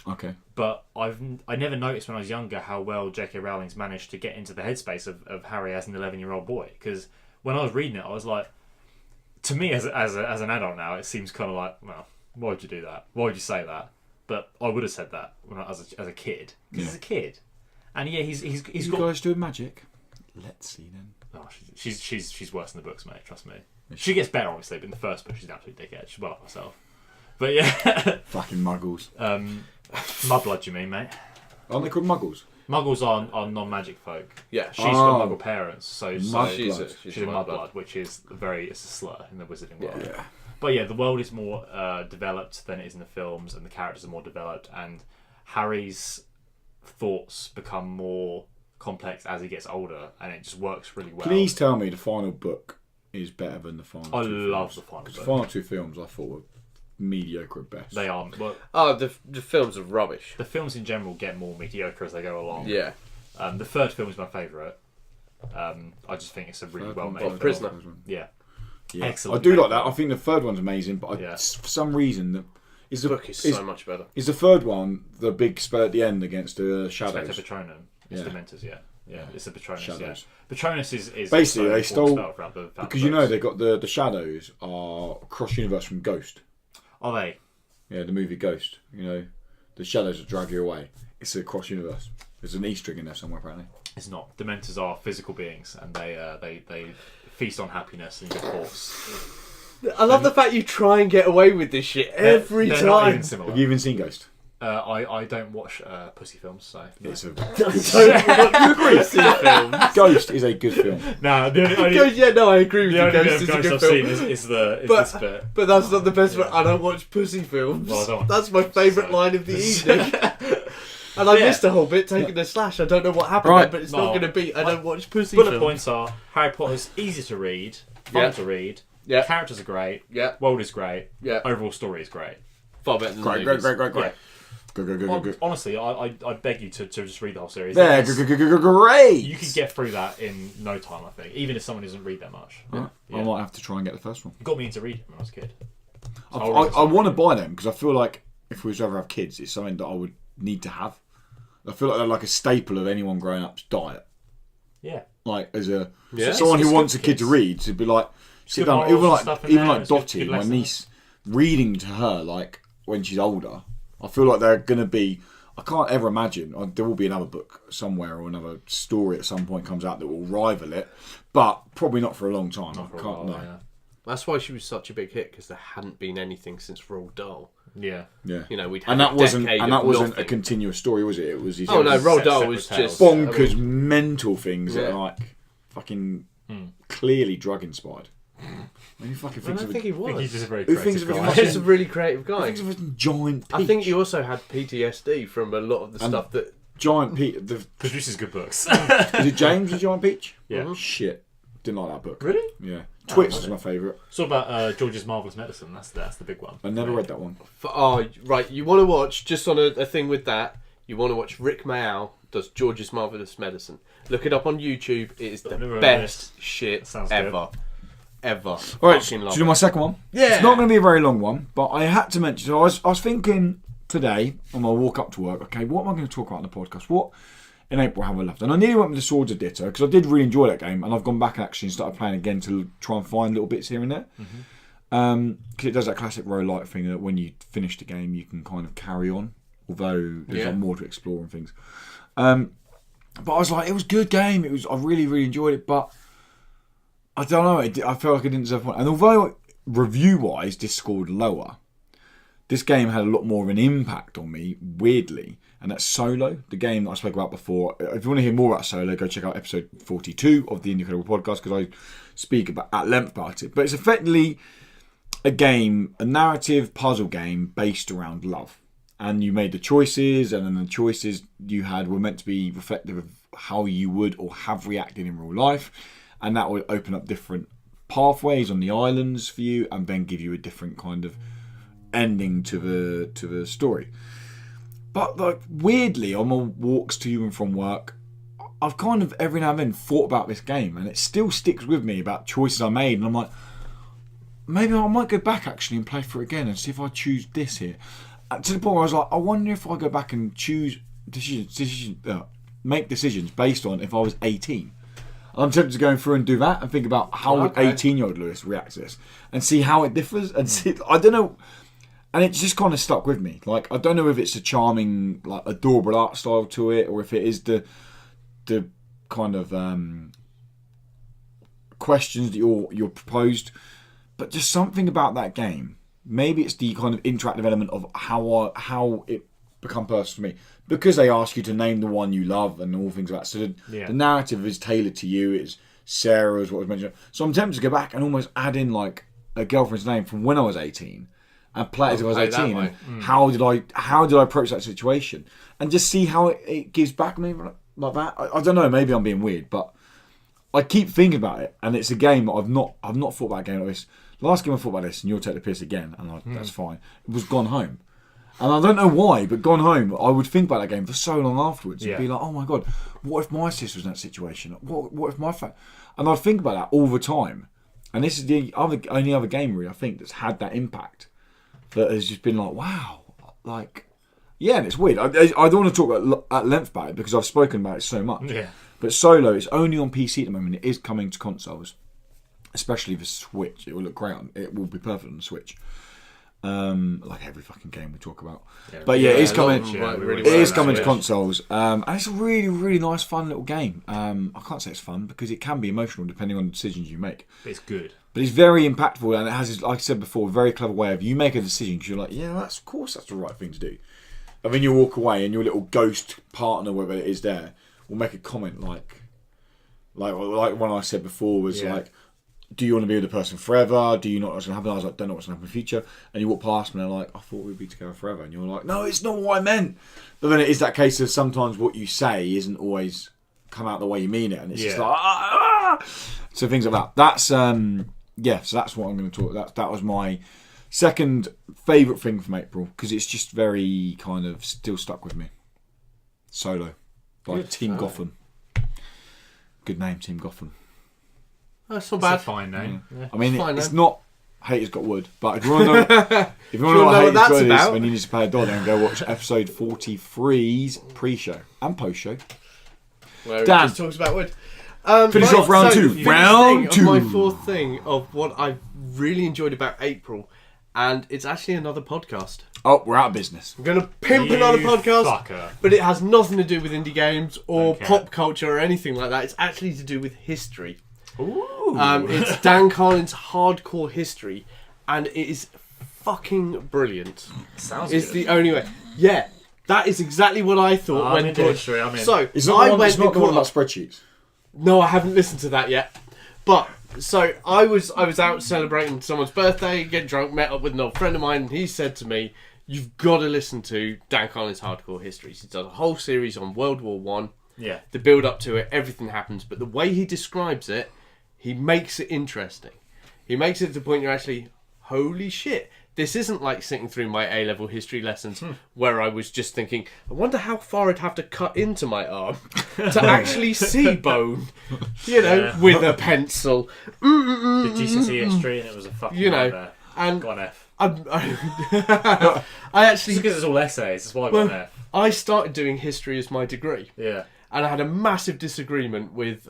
Okay. But I never noticed when I was younger how well J.K. Rowling's managed to get into the headspace of Harry as an 11-year-old boy. Because when I was reading it, I was like, to me as an adult now, it seems kind of like, well, why would you do that? Why would you say that? But I would have said that when as a kid, because he's a kid, and he's you got. guys doing magic? Let's see then. Oh, she's worse in the books, mate. Trust me. She gets better, obviously, but in the first book, she's an absolute dickhead. She's well off herself. But yeah, Fucking muggles. Mudblood, you mean, mate? Aren't they called muggles? Muggles are non-magic folk. Yeah, She's got muggle parents, so she's a mudblood, which is it's a slur in the wizarding world. Yeah. But yeah, the world is more developed than it is in the films, and the characters are more developed, and Harry's thoughts become more complex as he gets older, and it just works really well. Please tell me the final book is better than the final. I two love films. the final book. The final 2 films I thought were mediocre at best. They are. Well, the films are rubbish. the films in general get more mediocre as they go along. Yeah. The third film is my favourite. I just think it's a really well made film. Prisoner. Yeah. Yeah. Excellent. I do like that. I think the third one's amazing, but Yeah. for some reason the book is so much better. Is the third one the big spell at the end against the Spectre shadows? Patronum. It's Yeah. Dementors, yeah. It's the Patronus, Shadows. yeah. Patronus is Basically, a they important stole spell throughout the because you know books. they got the shadows are cross universe from Ghost. Are they? Yeah, the movie Ghost. You know, the shadows that drag you away. It's a cross universe. There's an Easter egg in there somewhere apparently. It's not. Dementors are physical beings, and they feast on happiness and good force. I love the fact you try and get away with this shit every They're not time. even similar. Have you even seen Ghost? I don't watch pussy films, so no. It's a films. Ghost is a good film. No, the only I agree with the you. only bit Ghost of is a Ghost good I've film. seen is But- this bit. But that's not the best one. I don't watch pussy films. Well, I don't. That's my favourite line of the evening. And I Yeah. missed a whole bit taking the slash. I don't know what happened Right. there, but it's not No. going to be. I don't watch pussy Bullet films. points are Harry Potter's easy to read, fun Yeah. to read, Yeah. characters are great, Yeah. world is great, Yeah. overall story is great. Far better than the Great. movies. Yeah. Good. Honestly, I beg you to just read the whole series. There, It's- great. You could get through that in no time, I think, even if someone doesn't read that much. Right. Yeah. I might have to try and get the first one. It got me into reading when I was a kid. I want to buy them because I feel like if we was to ever have kids, it's something that I would need to have. I feel like they're like a staple of anyone growing up's diet. Yeah. Like as a Yeah. someone It's who good wants a for kid to kids. read, to be like sit Good down. morals Even and like stuff in even there, like it's good- Dottie, good my lessons. niece, reading to her like when she's older. I feel like they're gonna be. I can't ever imagine. There will be another book somewhere or another story at some point comes out that will rival it, but probably not for a long time. Not for I a can't while, know. yeah. That's why she was such a big hit, because there hadn't been anything since Roald Dahl. Yeah. Yeah, You know, we'd had and that a wasn't decade and that of wasn't a nothing. continuous story, was it? It was these Oh no, Set- Roald Dahl separate was tales. just bonkers, I mean, mental things that Yeah. are like fucking clearly drug inspired. When you fucking I thinks don't of think he I think he's was. just a very Who creative thinks of a guy. fucking- He's a really creative guy. thinks of a giant peach. I think he also had PTSD from a lot of the And- stuff that. giant peach. Produces good books. Is it James the Giant Peach? Yeah. Shit, didn't like that book. Really? Yeah, Twix was is my favourite. It's all about George's Marvellous Medicine. That's the big one. I never read that one. Oh, right. You want to watch, just on a thing with that, you want to watch Rick Mayall does George's Marvellous Medicine. Look it up on YouTube. It is the never heard of best shit That sounds ever. Ever. All right, Fucking do love you do my second one? Yeah. It's not going to be a very long one, but I had to mention. So I was thinking today on my walk up to work. Okay, what am I going to talk about in the podcast? What in April have I left? And I nearly went with the Swords of Ditto because I did really enjoy that game, and I've gone back actually and started playing again to try and find little bits here and there. Because it does that classic roguelike thing that when you finish the game, you can kind of carry on, although there's like more to explore and things. But I was like, it was a good game. I really, really enjoyed it, but I don't know. I felt like I didn't deserve a point. And although review-wise, this scored lower, this game had a lot more of an impact on me, weirdly. And that's Solo, the game that I spoke about before. If you want to hear more about Solo, go check out episode 42 of the Incredible Podcast because I speak at length about it. But it's effectively a game, a narrative puzzle game based around love. And you made the choices, and then the choices you had were meant to be reflective of how you would or have reacted in real life. And that would open up different pathways on the islands for you, and then give you a different kind of ending to the story. But like weirdly, on my walks to and from work, I've kind of every now and then thought about this game, and it still sticks with me about choices I made, and I'm like, maybe I might go back actually and play through it again and see if I choose this here. To the point where I was like, I wonder if I go back and choose make decisions based on if I was 18. I'm tempted to go through and do that and think about how would 18-year-old Lewis react to this and see how it differs and see. I don't know. And it just kind of stuck with me. Like, I don't know if it's a charming, like, adorable art style to it, or if it is the kind of questions that you're proposed. But just something about that game. Maybe it's the kind of interactive element of how it become personal to me, because they ask you to name the one you love and all things like that. So the narrative is tailored to you. It's Sarah's what was mentioned. So I'm tempted to go back and almost add in like a girlfriend's name from when I was 18. And play it as if I was 18. And how did I approach that situation? And just see how it gives back me like that. I don't know, maybe I'm being weird, but I keep thinking about it, and it's a game that I've not thought about a game like this. Last game I thought about this, and you'll take the piss again, and that's fine. It was Gone Home. And I don't know why, but Gone Home, I would think about that game for so long afterwards and be like, oh my God, what if my sister was in that situation? What if my family? And I'd think about that all the time. And this is the only other game really I think that's had that impact. That has just been like, wow, like, yeah, and it's weird. I don't want to talk at length about it because I've spoken about it so much. Yeah. But Solo is only on PC at the moment. It is coming to consoles, especially the Switch. It will look great it will be perfect on the Switch. Like every fucking game we talk about. Yeah, but yeah, it is coming. It is coming to consoles, and it's a really, really nice, fun little game. I can't say it's fun because it can be emotional depending on the decisions you make. It's good. But it's very impactful, and it has, like I said before, a very clever way of you make a decision because you're like, yeah, of course that's the right thing to do. And then you walk away, and your little ghost partner, whatever it is, there will make a comment like one I said before was like, do you want to be with the person forever? Do you not know what's going to happen? I was like, don't know what's going to happen in the future. And you walk past me and they're like, I thought we'd be together forever. And you're like, no, it's not what I meant. But then it is that case of sometimes what you say isn't always come out the way you mean it. And it's just like, So things like that. That's, so that's what I'm going to talk about. That was my second favourite thing from April because it's just very kind of still stuck with me. Solo by Team Gotham. Good name, Team Gotham. That's not bad. It's a fine name. Yeah. I mean, it's not Haters Got Wood, but if you want to know, what Haters Got Wood is, then you need to pay $1 and go watch episode 43's pre-show and post-show. Where Dan just talks about wood. Finish off round two. Round two. My fourth thing of what I really enjoyed about April, and it's actually another podcast. Oh, we're out of business. I'm going to pimp another podcast, but it has nothing to do with indie games or pop culture or anything like that. It's actually to do with history. Ooh. It's Dan Carlin's Hardcore History, and it is fucking brilliant. Sounds it's good. The only way. Yeah, that is exactly what I thought. I'm into history. I'm in. So it's not the one about spreadsheets. No, I haven't listened to that yet. But so I was out celebrating someone's birthday, getting drunk, met up with an old friend of mine, and he said to me, "You've got to listen to Dan Carlin's Hardcore Histories. He does a whole series on World War One. Yeah, the build up to it, everything happens, but the way he describes it." He makes it interesting. He makes it to the point you're actually, holy shit. This isn't like sitting through my A-level history lessons where I was just thinking, I wonder how far I'd have to cut into my arm to actually see bone, with a pencil. The GCSE history and it was a fucking nightmare. And got an F. I actually... because it's all essays, that's why I got an F. I started doing history as my degree. Yeah. And I had a massive disagreement with...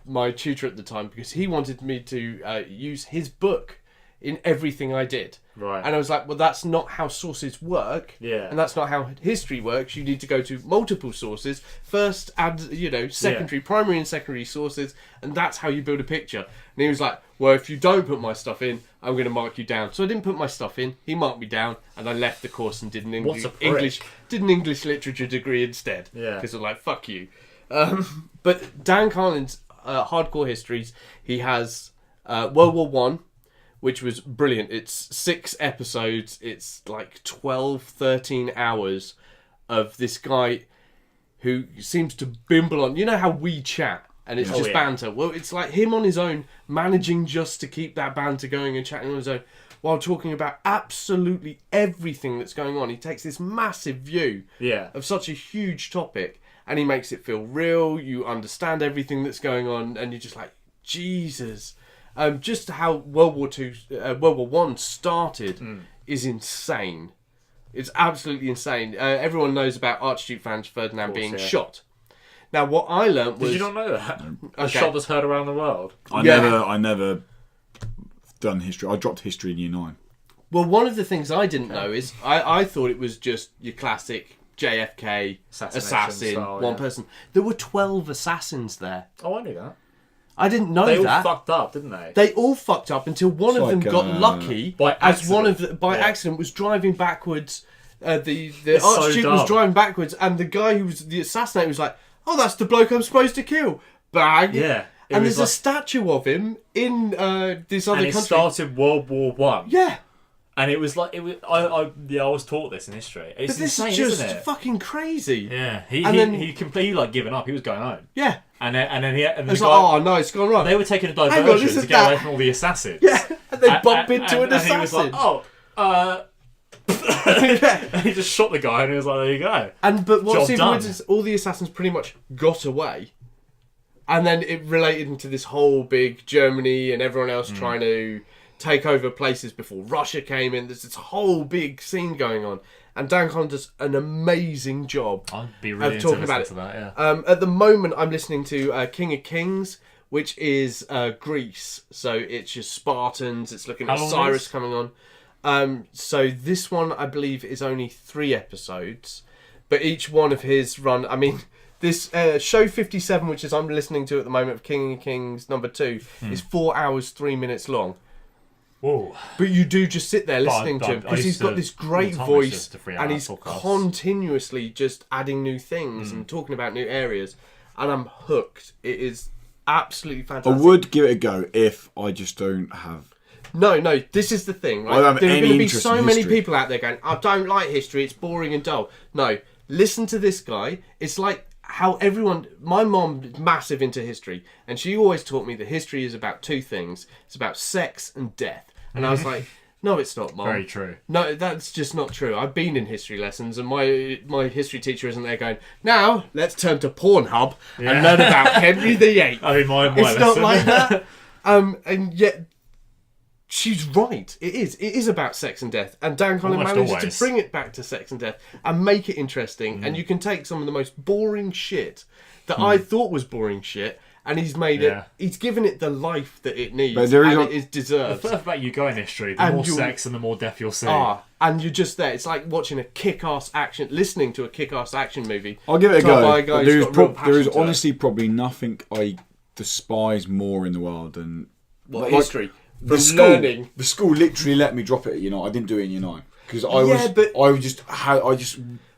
my tutor at the time because he wanted me to use his book in everything I did. Right. And I was like, well, that's not how sources work. Yeah. And that's not how history works. You need to go to multiple sources. First, add, secondary, primary and secondary sources, and that's how you build a picture. And he was like, well, if you don't put my stuff in, I'm going to mark you down. So I didn't put my stuff in. He marked me down, and I left the course and did an English literature degree instead. Yeah. Because I'm like, fuck you. But Dan Carlin's Hardcore Histories, he has World War One, which was brilliant. It's 6 episodes. It's like 12, 13 hours of this guy who seems to bimble on. You know how we chat and it's just banter. Well, it's like him on his own, managing just to keep that banter going and chatting on his own, while talking about absolutely everything that's going on. He takes this massive view of such a huge topic, and he makes it feel real. You understand everything that's going on, and you're just like, Jesus. Just how World War One started is insane. It's absolutely insane. Everyone knows about Archduke Franz Ferdinand being shot. Now, what I learnt was... Did you not know that? A shot that's heard around the world. I never done history. I dropped history in year 9. Well, one of the things I didn't know is I thought it was just your classic JFK assassin, one person. There were 12 assassins there. Oh, I knew that. I didn't know that. They all fucked up, didn't they? They all fucked up until one of them got lucky by accident was driving backwards. The Archduke was driving backwards, and the guy who was the assassinator was like, "Oh, that's the bloke I'm supposed to kill." Bang. Yeah. And there's a statue of him in this other country. And it started World War One. Yeah. And it was like I was taught this in history. It's insane, is just isn't it? Fucking crazy. Yeah. He completely like given up. He was going home. Yeah. And then it's like, oh no, it's gone wrong. They were taking a diversion to get away from all the assassins. Yeah. And they bump into an assassin. And he was like, and he just shot the guy, and he was like, there you go. But what's even weird is all the assassins pretty much got away. And then it related into this whole big Germany and everyone else trying to take over places before Russia came in. There's this whole big scene going on. And Dan Conn does an amazing job I'd be really of talking about it. To that, yeah. At the moment, I'm listening to King of Kings, which is Greece. So it's just Spartans. It's looking at Cyrus coming on. So this one, I believe, is only 3 episodes. But each one of his run... I mean... This show 57, which is I'm listening to at the moment, of King of Kings number 2, is 4 hours 3 minutes long. Whoa! But you do just sit there listening to him because he's got this great voice and he's continuously just adding new things and talking about new areas, and I'm hooked. It is absolutely fantastic. I would give it a go if I just don't have. No, this is the thing. Right? I don't have there are any going to be interest so in many history. people out there going, I don't like history, it's boring and dull. No, listen to this guy. It's like how everyone... My mom is massive into history, and she always taught me that history is about 2 things. It's about sex and death. And I was like, no, it's not, Mom. Very true. No, that's just not true. I've been in history lessons, and my history teacher isn't there going, now, let's turn to Pornhub and learn about Henry VIII. I mean, my it's lesson. not like that. And yet... She's right. It is about sex and death, and Dan Conn manages to bring it back to sex and death and make it interesting. And you can take some of the most boring shit that I thought was boring shit, and he's made it. He's given it the life that it needs, it is deserved. The further back you go in history, the more sex and the more death you'll see. And you're just there. It's like watching a kick-ass action, listening to a kick-ass action movie. I'll give it a go. There is honestly probably nothing I despise more in the world than history. The school literally let me drop it at year 9. I didn't do it in year 9 because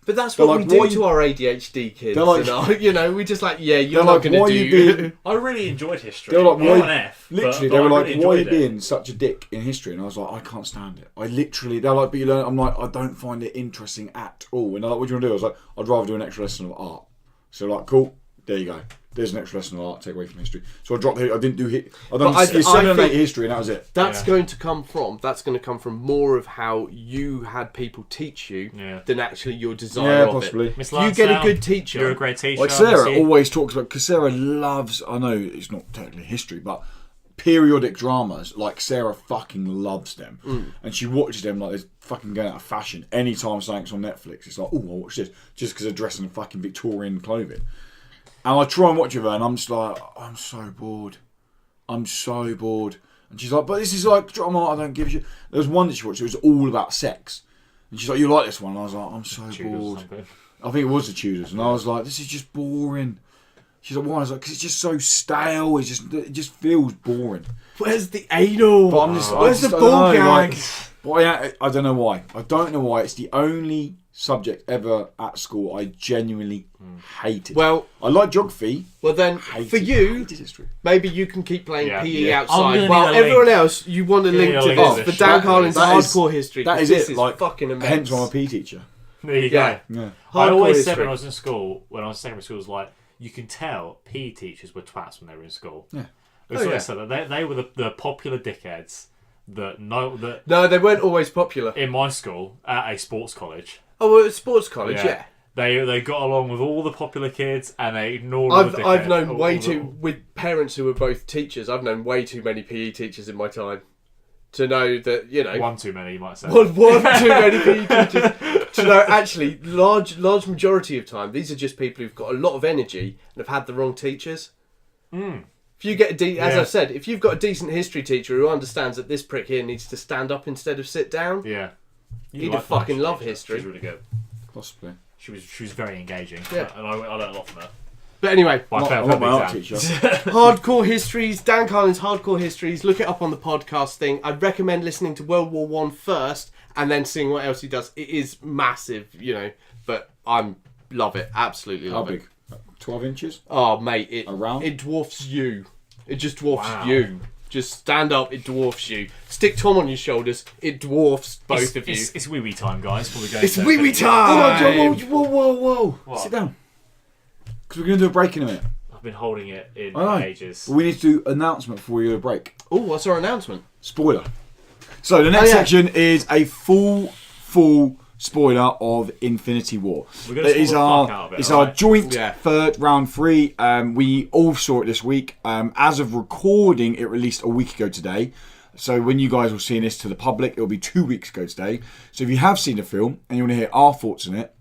But that's what we do to our ADHD kids. Like, we just like, you're not going to do. I really enjoyed history. They were like, they were like, why are you being such a dick in history? And I was like, I can't stand it. They're like, but you learn. I'm like, I don't find it interesting at all. And they're like, what do you want to do? I was like, I'd rather do an extra lesson of art. So like, cool, there you go. There's an extra lesson of art, take away from history. So I dropped it. I didn't do hit. I done 7 and 8 history, and that was it. That's going to come from more of how you had people teach you than actually your desire of possibly. It. You get a good teacher. You're a great teacher. Like Sarah always talks about, because Sarah loves. I know it's not technically history, but periodic dramas. Like Sarah fucking loves them, and she watches them like they're fucking going out of fashion. Anytime something's on Netflix, it's like, oh, I'll watch this just because they're dressed in fucking Victorian clothing. And I try and watch with her, and I'm just like, I'm so bored. And she's like, but this is like drama, I don't give a shit. There was one that she watched, it was all about sex. And she's like, you like this one? And I was like, I'm so bored. I think it was the Tudors. And I was like, this is just boring. She's like, why? I was like, because it's just so stale. It just feels boring. Where's the anal? But where's the ball gag? I don't know why. It's the only subject ever at school I genuinely hated. Well, I like geography. Well, then for you, maybe you can keep playing PE outside. While everyone else, you want to link to this. For Dan Carlin's hardcore history. That is it. Like fucking amazing. Hence, I'm a PE teacher. There you go. Yeah. I always said when I was in school, when I was in secondary school, was like, you can tell PE teachers were twats when they were in school. Yeah. So they were the popular dickheads that No, they weren't always popular. in my school at a sports college. Oh, well, at sports college, yeah. They got along with all the popular kids and they ignored all the dickheads. I've known way too, with parents who were both teachers, I've known way too many PE teachers in my time to know that, you know... One too many, you might say. One too many PE teachers to know, actually, large majority of time, these are just people who've got a lot of energy and have had the wrong teachers. If you get as I've said, if you've got a decent history teacher who understands that this prick here needs to stand up instead of sit down, he'd fucking love history. She's really good. Possibly. She was very engaging. Yeah. And I learned a lot from her. But anyway, Not my art teacher. Hardcore Histories, Dan Carlin's Hardcore Histories. Look it up on the podcast thing. I'd recommend listening to World War One first and then seeing what else he does. It is massive, you know, but love it. Absolutely love it. How big? 12 inches? Oh, mate, it dwarfs you. It just dwarfs you. Just stand up, it dwarfs you. Stick Tom on your shoulders, it dwarfs both of you. It's wee wee time, guys. Before we go It's wee wee time! Whoa. What? Sit down. Because we're going to do a break in a minute. I've been holding it in Alright. ages. We need to do an announcement before we do a break. Oh, what's our announcement? Spoiler. So the next section is a full spoiler of Infinity War. We're gonna spoil the fuck out of it, It's alright? our joint third round 3. We all saw it this week. As of recording, it released a week ago today. So when you guys will see this to the public, it'll be 2 weeks ago today. So if you have seen the film and you want to hear our thoughts on it,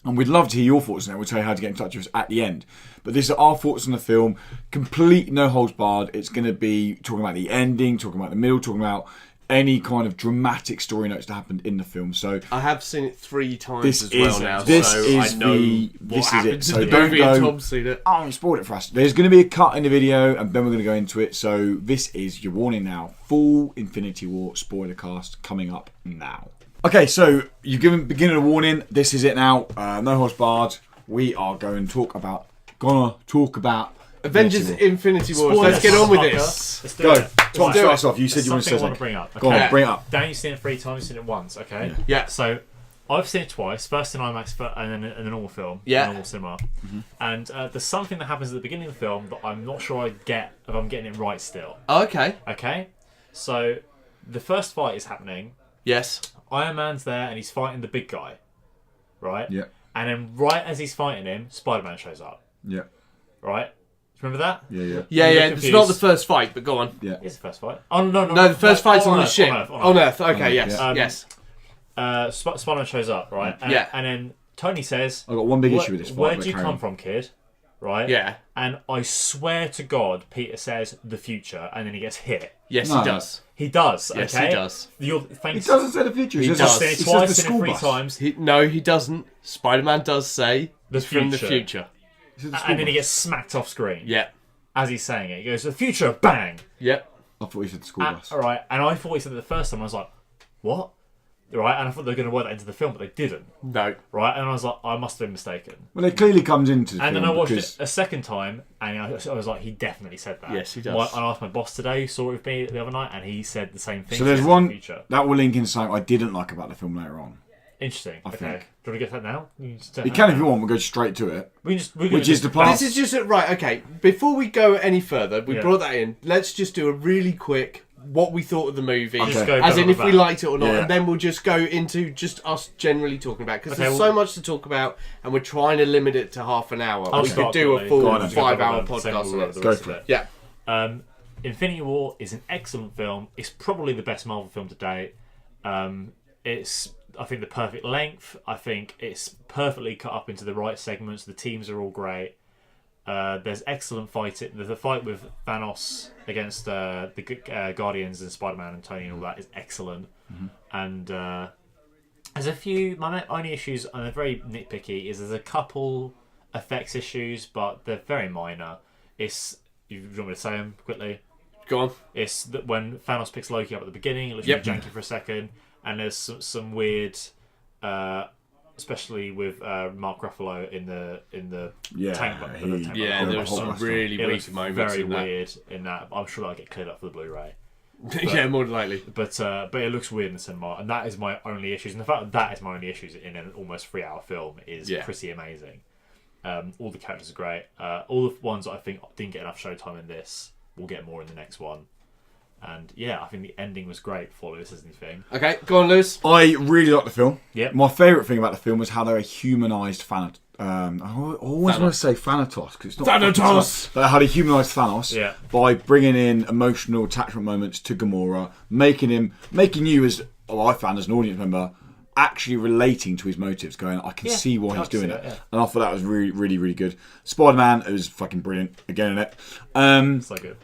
and we'd love to hear your thoughts on it, we'll tell you how to get in touch with us at the end. But these are our thoughts on the film, complete no holds barred. It's going to be talking about the ending, talking about the middle, talking about any kind of dramatic story notes that happened in the film. So I have seen it 3 times this as well now, this so is I know this what is it. happens So in the don't movie and go. Tom's seen it. Oh, you spoiled it for us. There's going to be a cut in the video, and then we're going to go into it. So this is your warning now. Full Infinity War spoiler cast coming up now. Okay, so you've beginning a warning. This is it now. No horse barred. We are going to talk about Avengers Infinity War. Spoilers, Let's get on with motherfucker. this. Let's do Go. it. Tom, Right. start us off. You said There's you want to say something I want to something. bring up. Go on, Okay. bring it up. Dan, you've seen it 3 times. You've seen it once. Okay. Yeah. So I've seen it twice. First in IMAX, and then in a normal film. Yeah. Normal cinema. And there's something that happens at the beginning of the film that I'm not sure if I'm getting it right still. Oh, okay. Okay. So the first fight is happening. Yes. Iron Man's there and he's fighting the big guy, right? Yeah. And then right as he's fighting him, SpiderMan shows up, Yeah. right? Remember that? Yeah. Yeah, I'm yeah. a bit It's confused. not the first fight, but go on. Yeah. It's the first fight. Oh no! No, the first fight's on the Earth, ship. On Earth. Okay, yes. Yeah. Yes. Spider-Man shows up, right? And, Yeah. And then Tony says, I've got one big issue with this fight. Where'd but you carry come on. from, kid? Right? Yeah. And I swear to God, Peter says the future, and then he gets hit. Yes, No. he does. He does. Yes, okay? he does. He doesn't say the future. He says does. the- I've seen it he twice, says the seen it school 3 bus. times. No, he doesn't. Spider-Man does say The from the future. future. He says the school And then he bus. gets smacked off screen. Yeah. As he's saying it. He goes, the future, bang! Yep. I thought he said the school bus. Alright, and I thought he said it the first time, I was like, what? Right, and I thought they were going to work that into the film, but they didn't. No. Right, and I was like, I must have been mistaken. Well, it clearly comes into the And film then I watched because it a second time, and I was like, he definitely said that. Yes, he does. I asked my boss today, who saw it with me the other night, and he said the same thing. So there's He said one the future. that will link in something I didn't like about the film later on. Interesting. I Okay. think. Do you want to get that now? You can if you want. We'll go straight to it. Which is the part- This is just right. Okay. Before we go any further, we Yeah. brought that in. Let's just do a really quick what we thought of the movie, Okay. go as in blah, if blah, we blah. liked it or not, Yeah. and then we'll just go into just us generally talking about because Okay, there's well- so much to talk about, and we're trying to limit it to half an hour. I'll We could start do a quickly. full Go on then. 5-hour Same podcast with on the it. Go rest for of it. Yeah. Infinity War is an excellent film. It's probably the best Marvel film to date. It's, I think, the perfect length. I think it's perfectly cut up into the right segments. The teams are all great. There's excellent fighting. The fight with Thanos against the Guardians and Spider-Man and Tony and all that is excellent. And there's a few. My only issues, and they're very nitpicky, is there's a couple effects issues, but they're very minor. It's, you want me to say them quickly? Go on. It's that when Thanos picks Loki up at the beginning, it looks Yep. really janky for a second, and there's some weird, especially with Mark Ruffalo in the Yeah, tank. The he- tank Yeah, Yeah, there's the some whole really it weak looks moments very in that. weird in that. I'm sure that'll get cleared up for the Blu-ray. Yeah, more than likely. But it looks weird in the cinema, and that is my only issues. And the fact that is my only issues in an almost 3-hour film is Yeah. pretty amazing. All the characters are great. All the ones that I think didn't get enough showtime in this will get more in the next one. And yeah, I think the ending was great for Lewis Disney thing. Okay, go on, Lewis. I really liked the film. Yep. My favourite thing about the film was how they humanised Thanatos. I always want to say Thanatos because it's not Thanatos! But how they humanised Thanos Yeah. by bringing in emotional attachment moments to Gamora, making you as I found as an audience member actually relating to his motives, going, I can see why he's doing it. Yeah. And I thought that was really, really, really good. SpiderMan, it was fucking brilliant again in it. So good.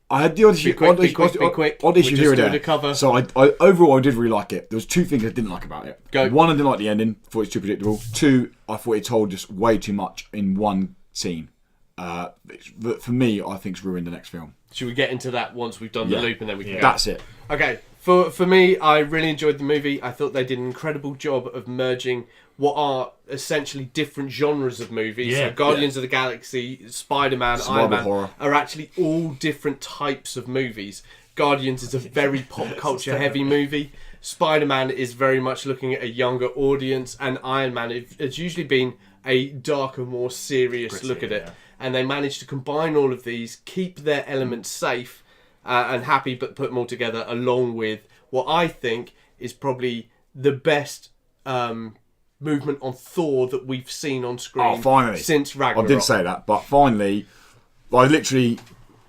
I had the odd issue, Be quick. odd issue here and doing there. a cover. So I overall I did really like it. There was two things I didn't like about it. Go. One, I didn't like the ending. Thought it was too predictable. Two, I thought it told just way too much in one scene. But for me, I think it's ruined the next film. Should we get into that once we've done the loop and then we can go? That's it. Okay, for me, I really enjoyed the movie. I thought they did an incredible job of merging what are essentially different genres of movies. Yeah. So Guardians of the Galaxy, Spider-Man, Iron Man horror. are actually all different types of movies. Guardians is a very pop culture heavy movie. Spider-Man is very much looking at a younger audience, and Iron Man has usually been a darker, more serious look at it. Yeah. And they managed to combine all of these, keep their elements safe and happy, but put them all together along with what I think is probably the best movement on Thor that we've seen on screen finally. since Ragnarok. I did say that, but finally, I literally...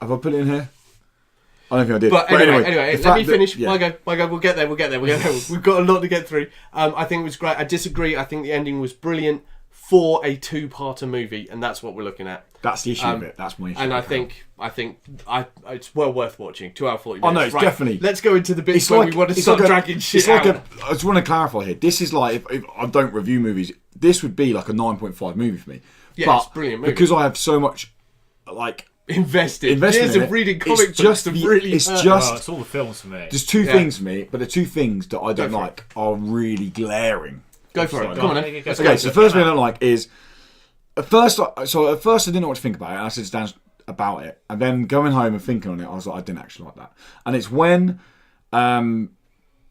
Have I put it in here? I don't think I did. But anyway, let me finish. Yeah. My go. We'll get there. We've got a lot to get through. I think it was great. I disagree. I think the ending was brilliant for a two-parter movie, and that's what we're looking at. That's the issue with it. That's my issue. And I think it's well worth watching. 2 hour 40 minutes. Oh no, it's definitely. Let's go into the bits where we want to start dragging shit out. I just want to clarify here. This is like if I don't review movies, this would be like a 9.5 movie for me. Yeah, but it's a brilliant movie. because I have so much like invested investment years in of it, reading it's comic books just to the- really it's hurt. just- It's all the films for me. there's two things for me, but the two things that I don't for it. like are really glaring. Go for it. Go Come on, on, then. then. Let's Okay, so the first thing I don't like is at first I didn't know what to think about it, and I said to Dan about it, and then going home and thinking on it, I was like, I didn't actually like that. And it's when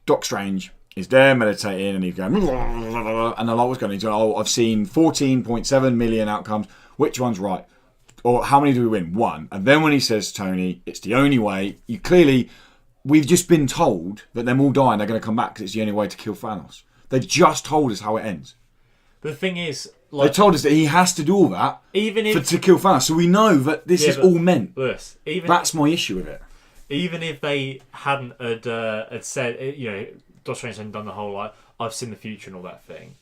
Doc Strange is there meditating and he's going, and I'm like, what's going on? He's going, I've seen 14.7 million outcomes. Which one's right? Or how many do we win? One. And then when he says, Tony, it's the only way, we've just been told that them all die and they're going to come back because it's the only way to kill Thanos. They've just told us how it ends. But the thing is, They like, told us that he has to do all that even if to kill Thanos. So we know that this is all meant. Lewis, That's my issue with it. even if they hadn't had said, Doctor Strange hadn't done the whole like I've seen the future and all that thing.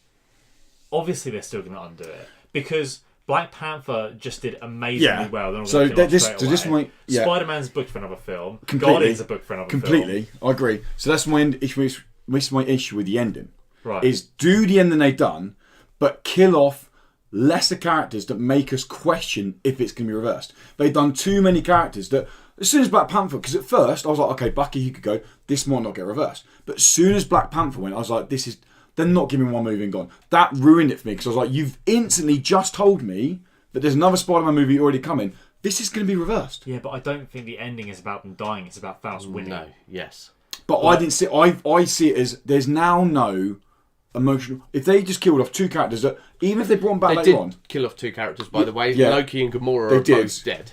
Obviously, they're still going to undo it because Black Panther just did amazingly well. They're not So gonna kill him this straight away. might Spider-Man's booked for another film. Completely. Guardians are booked for another film. completely. I agree. So that's my issue. This is my issue with the ending. Right. Is do the ending they've done, but kill off lesser characters that make us question if it's going to be reversed. They've done too many characters that, as soon as Black Panther, because at first I was like, okay, Bucky, he could go, this might not get reversed. But as soon as Black Panther went, I was like, they're not giving one movie and gone. That ruined it for me because I was like, you've instantly just told me that there's another Spider-Man movie already coming. This is going to be reversed. Yeah, but I don't think the ending is about them dying. It's about Thanos winning. No. Yes. But I didn't see. I see it as there's now no emotional. If they just killed off two characters that, even if they brought them back They later did on, kill off 2 characters, by the way. yeah. Loki and Gamora They are did. both dead.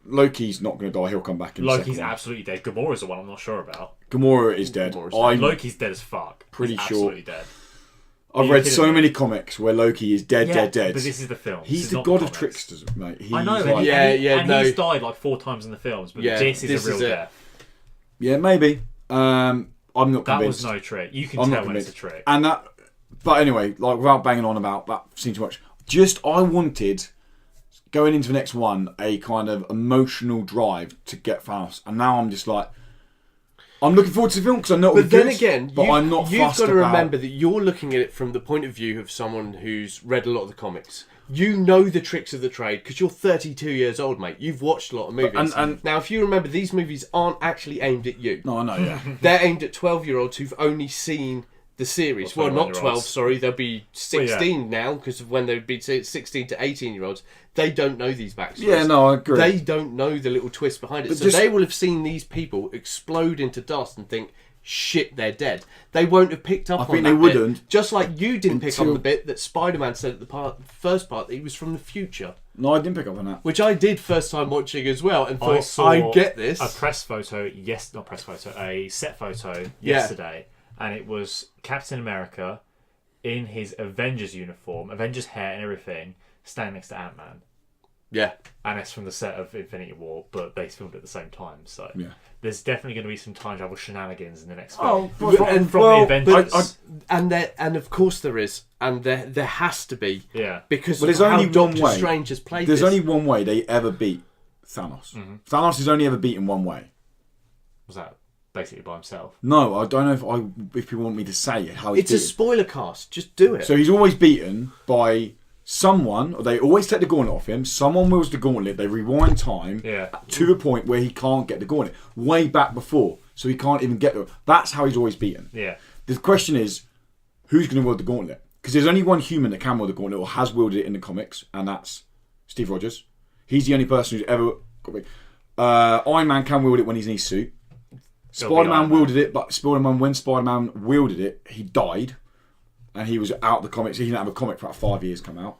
Loki's not going to die. He'll come back in a Loki's second. absolutely dead. Gamora's the one I'm not sure about. Gamora is dead. Gamora's dead. I'm Loki's dead as fuck. Pretty He's sure. absolutely dead. I've you read kidding so me? many comics where Loki is dead. But this is the film. This He's is the not god of comics. tricksters, mate. He's I know. like- And he's died like 4 times in the films, but Yeah, this is this a real is it. death. Yeah, maybe. I'm not That convinced. was no trick. You can I'm tell not when it's a convinced. trick. And that, but anyway, like without banging on about that, scene too much. I wanted going into the next one a kind of emotional drive to get Thanos, and now I'm just like, I'm looking forward to the film because I know it'll But be then good, again, but I'm not you've fussed got to about. remember that you're looking at it from the point of view of someone who's read a lot of the comics. You know the tricks of the trade because you're 32 years old, mate. You've watched a lot of movies. and- now, if you remember, these movies aren't actually aimed at you. No, I know, yeah. They're aimed at 12-year-olds who've only seen the series. Or Well, not 12, 21-year-olds. sorry. They'll be 16 now because of when they'd be 16 to 18-year-olds. They don't know these backstories. Yeah, no, I agree. They don't know the little twist behind it. But So just- they will have seen these people explode into dust and think, shit, they're dead. They won't have picked up on think that they bit. wouldn't. Just like you didn't pick up on Until- the bit that Spider-Man said at the first part that he was from the future. No, I didn't pick up on that. Which I did first time watching as well, and I thought, saw I get this. a press photo, a set photo yesterday, and it was Captain America in his Avengers uniform, Avengers hair and everything, standing next to Ant-Man. Yeah. And it's from the set of Infinity War, but they filmed it at the same time, so Yeah. there's definitely going to be some time travel shenanigans in the next Oh, film. From the Avengers. And of course there is, and there has to be, Yeah. because But there's of how only one Doctor way. Strange has played There's this. only one way they ever beat Thanos. Thanos is only ever beaten one way. Was that basically by himself? No, I don't know if people want me to say it, how he's It's a beaten. spoiler cast. Just do it. So he's always beaten by someone, or they always take the gauntlet off him. Someone wields the gauntlet. They rewind time to a point where he can't get the gauntlet. Way back before, so he can't even get it. That's how he's always beaten. Yeah. The question is, who's going to wield the gauntlet? Because there's only one human that can wield the gauntlet, or has wielded it in the comics, and that's Steve Rogers. He's the only person who's ever got it. Iron Man can wield it when he's in his suit. Spider-Man wielded it, but when Spider-Man wielded it, he died. And he was out of the comics. He didn't have a comic for about 5 years come out.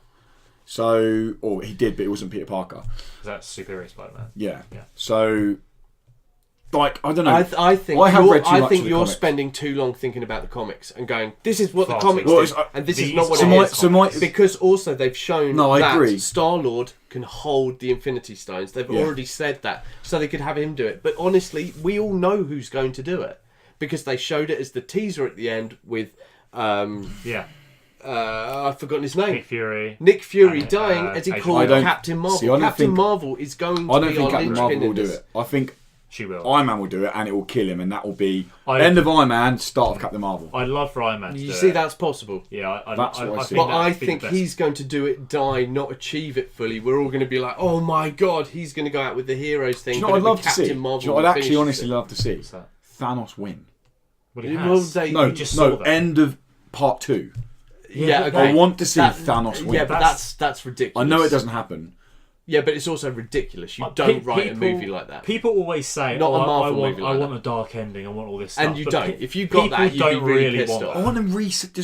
So, or he did, but it wasn't Peter Parker. That's Superior Spider-Man. Yeah. Yeah. So, like, I don't know. I think I have read too much of the you're comics. spending too long thinking about the comics and going, this is what Far the comics too is, long. and this is These not what are it is. comics. Because also they've shown No, I that agree. Star-Lord can hold the Infinity Stones. They've Yeah. already said that, so they could have him do it. But honestly, we all know who's going to do it because they showed it as the teaser at the end with. Yeah. I've forgotten his name. Nick Fury. Nick dying as he Agent called Carter. Captain Marvel. See, I don't Captain think- Marvel is going to I don't be think our Captain linchpin Marvel will in do this. it. I think She will. Iron Man will do it, and it will kill him, and that will be I- end of Iron Man, start of Captain Marvel. I'd love for Iron Man to You do see, it. that's possible. Yeah, That's what I see. But I that'd be the think best. he's going to do it, die, not achieve it fully. We're all going to be like, oh my god, he's going to go out with the heroes thing. Do you know but what I'd it'll love be to see? Captain Do Marvel you know what I'd actually finishes honestly it. love to see? What's that? Thanos win. Well, he Well, has. they- No, We just saw that. end of part 2. Yeah, but okay. I want to see That- Thanos win. Yeah, but that's ridiculous. I know it doesn't happen. Yeah, but it's also ridiculous. You Pe- don't write a people- movie like that. People always say, Not a I Marvel want, movie like I want that. a dark ending, I want all this stuff. And you But don't. If you got people that, you'd be don't really pissed want off. I that. want them reset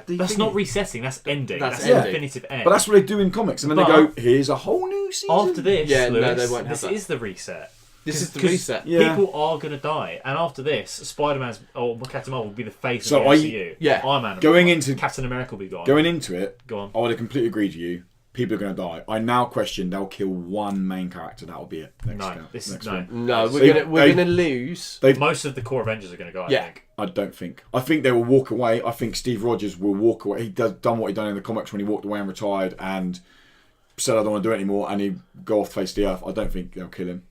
the That's thing. not resetting, that's ending. That's That's, ending. definitive end. But that's what they do in comics, and then But- they go, "Here's a whole new season." After this, Yeah, no, Lewis, they won't have this that. is the reset. This is the 'Cause reset. Yeah. People are going to die. And after this, Spider-Man's or Captain Marvel will be the face So of the I- MCU. yeah. Iron Man will Going be gone. into- Captain America will be gone. Going into it, Go on. I would have completely agreed with you. People are going to die. I now question they'll kill one main character. That'll be it. Next No, film. this is Next no. film. No, They- we're gonna lose. Most of the core Avengers are going to go, I Yeah. think. I don't think. I think they will walk away. I think Steve Rogers will walk away. He done what he done in the comics when he walked away and retired and said, "I don't want to do it anymore," and he go off the face of the earth. I don't think they'll kill him.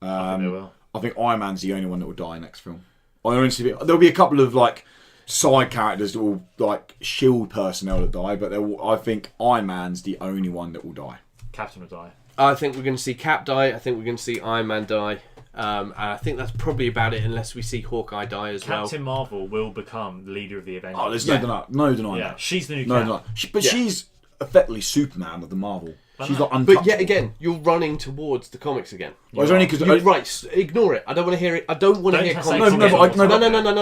I think they will. I think Iron Man's the only one that will die next film. There'll be a couple of like side characters that will like shield personnel that die, but I think Iron Man's the only one that will die. Captain will die. I think we're going to see Cap die. I think we're going to see Iron Man die. And I think that's probably about it, unless we see Hawkeye die as Captain Marvel will become the leader of the Avengers. Oh, there's Yeah. no denying yeah, that. she's the new No Cap. denying. But Yeah. she's effectively Superman of the Marvel. She's know. like well. untouchable. But yet again, you're running towards the comics again. Well, it's only because You're right. Ignore it. I don't want to hear it. I don't want to Don't hear say comics. comics.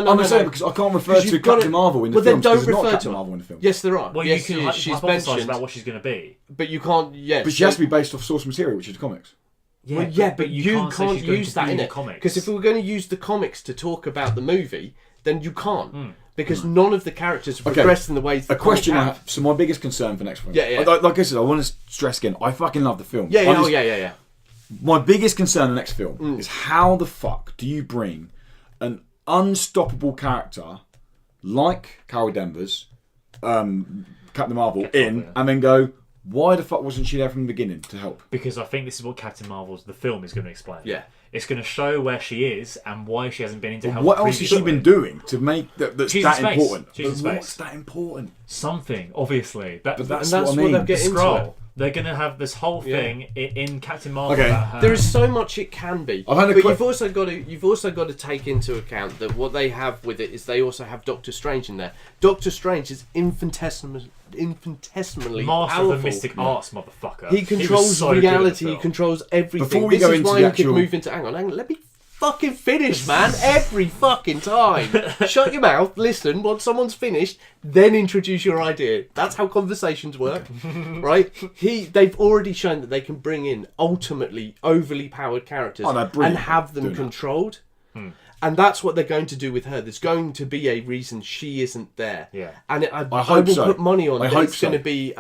I'm just saying because I can't refer 'Cause to you've got Captain it- Marvel in the well, then film. don't There's not refer Captain to Marvel in the film. Yes, there are. Well, yes, you can she's hypothesize mentioned, about what she's going to be. but you can't. Yes, But she has to be based off source material, which is the comics. Well, but you can't say she's going use to that be in the it. comics. Because if we were going to use the comics to talk about the movie, then you can't. Hmm. Because none of the characters have Okay. progressed in the ways the A question I comics have. So my biggest concern for next film. Yeah. Like I said, I want to stress again. I fucking love the film. Yeah, I yeah, just- yeah. My biggest concern in the next film Mm. is how the fuck do you bring an unstoppable character like Carol Danvers, Captain Marvel, in, yeah. and then go, why the fuck wasn't she there from the beginning to help? Because I think this is what Captain Marvel's the film is going to explain. Yeah. It's going to show where she is and why she hasn't been into help. What else has she been doing to make that's She's that in space. important? She's in But space. what's that important? Something, obviously. But that's And that's what I what mean. they'll get into. Skrull. They're going to have this whole Yeah. thing in Captain Marvel. Okay. About her. There is so much it can be, I've had a but que- you've also got to take into account that what they have with it is they also have Doctor Strange in there. Doctor Strange is infinitesimally Master powerful. of the Mystic Arts, motherfucker. He controls was so good at the reality. He film. controls everything. Before we this go is into why the he actual- could move into. Hang on. Let me fucking finish, man. Every fucking time. Shut your mouth, listen, once someone's finished, then introduce your idea. That's how conversations work, right? They've already shown that they can bring in ultimately overly powered characters and have them controlled. And that's what they're going to do with her. There's going to be a reason she isn't there. Yeah. And I will put money on that it's going to be